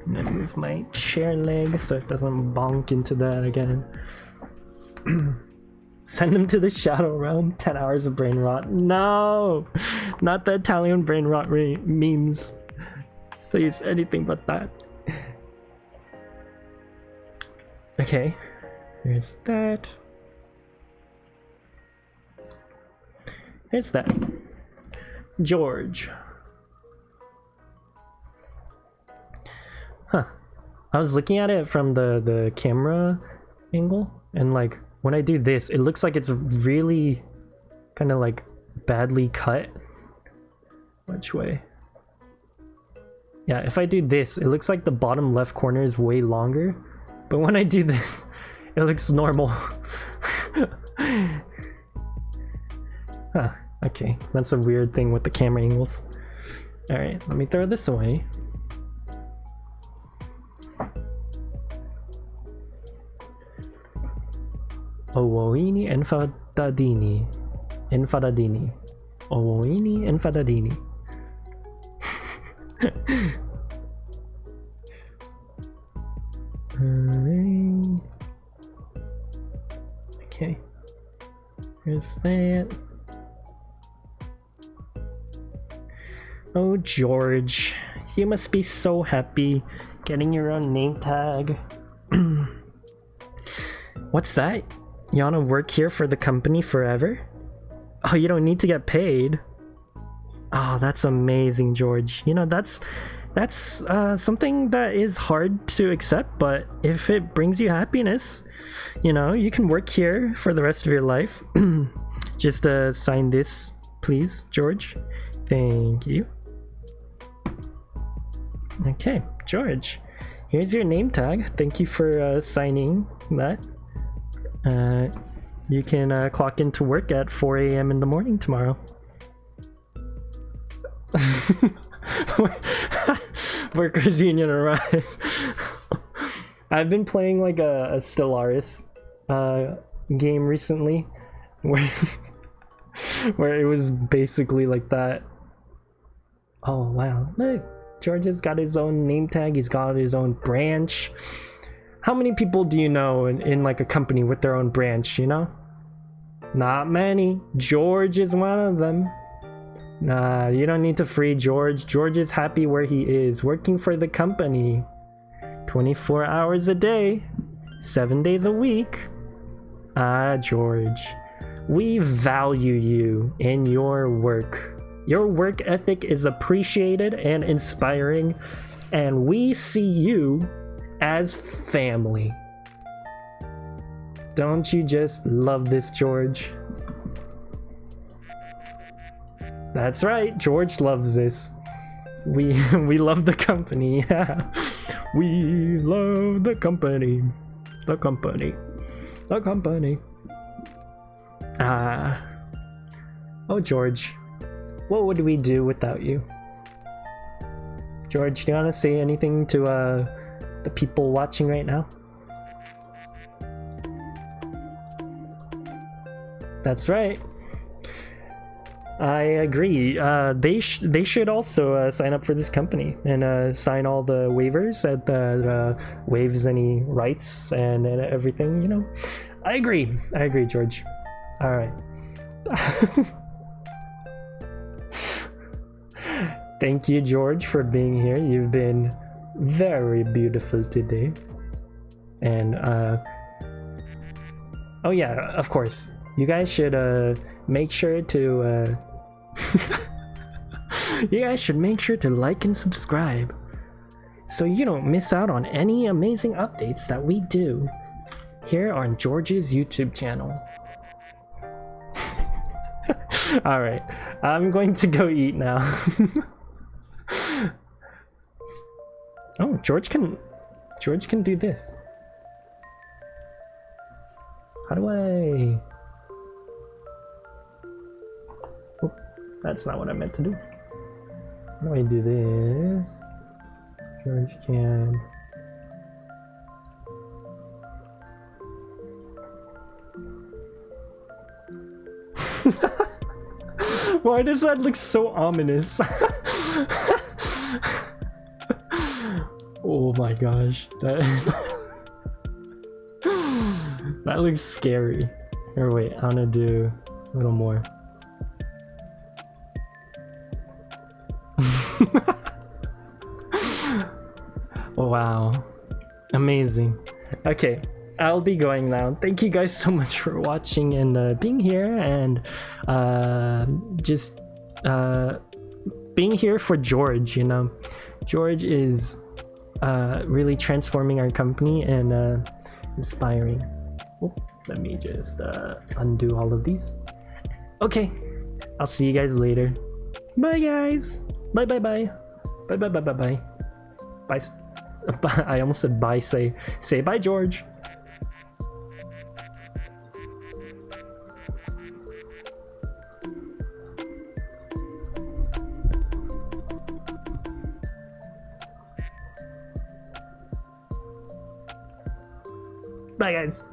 And then move my chair leg so it doesn't bonk into that again. Send him to the shadow realm. 10 hours of brain rot. No! Not the Italian brain rot memes. Please, anything but that. Okay. Here's that. Here's that. George. Huh. I was looking at it from the camera angle, and like when I do this, it looks like it's really kind of like badly cut. Which way? Yeah, if I do this, it looks like the bottom left corner is way longer, but when I do this, it looks normal. Huh, okay, that's a weird thing with the camera angles. Alright, let me throw this away. Owoini enfadadini. Enfadadini. Owoini enfadadini. Okay. Here's that. Oh, George, you must be so happy getting your own name tag. What's that? You wanna work here for the company forever? Oh, you don't need to get paid. Oh, that's amazing, George. You know, that's that's something that is hard to accept, but if it brings you happiness, you know, you can work here for the rest of your life. Just sign this, please, George. Thank you. Okay, George, here's your name tag. Thank you for signing that. You can clock into work at 4 a.m. in the morning tomorrow. Workers Union arrived. I've been playing like a Stellaris game recently where where it was basically like that. Oh wow, look, George has got his own name tag, he's got his own branch. How many people do you know in like a company with their own branch, you know? Not many. George is one of them. Nah, you don't need to free George. George is happy where he is, working for the company. 24 hours a day, 7 days a week. Ah, George, we value you in your work. Your work ethic is appreciated and inspiring, and we see you as family. Don't you just love this, George? That's right, George loves this. We love the company. Yeah. We love the company. The company. The company. Oh, George, what would we do without you? George, do you want to say anything to the people watching right now? That's right. I agree. They should also sign up for this company and sign all the waivers that waives any rights and everything, you know. I agree, George. All right. Thank you, George, for being here. You've been very beautiful today. And oh yeah, of course, you guys should make sure to you guys should make sure to like and subscribe so you don't miss out on any amazing updates that we do here on George's YouTube channel. All right, I'm going to go eat now. Oh, George can do this. How do I? Oh, that's not what I meant to do. How do I do this? George can. Why does that look so ominous? Oh my gosh, that that looks scary. Or wait, I'm gonna do a little more. Wow, amazing. Okay, I'll be going now. Thank you guys so much for watching and being here and just being here for George. You know, George is really transforming our company and inspiring. Oh, let me just undo all of these. Okay, I'll see you guys later. Bye guys. Bye bye bye. Bye bye bye bye bye. Bye. I almost said bye. Say bye, George. Bye guys.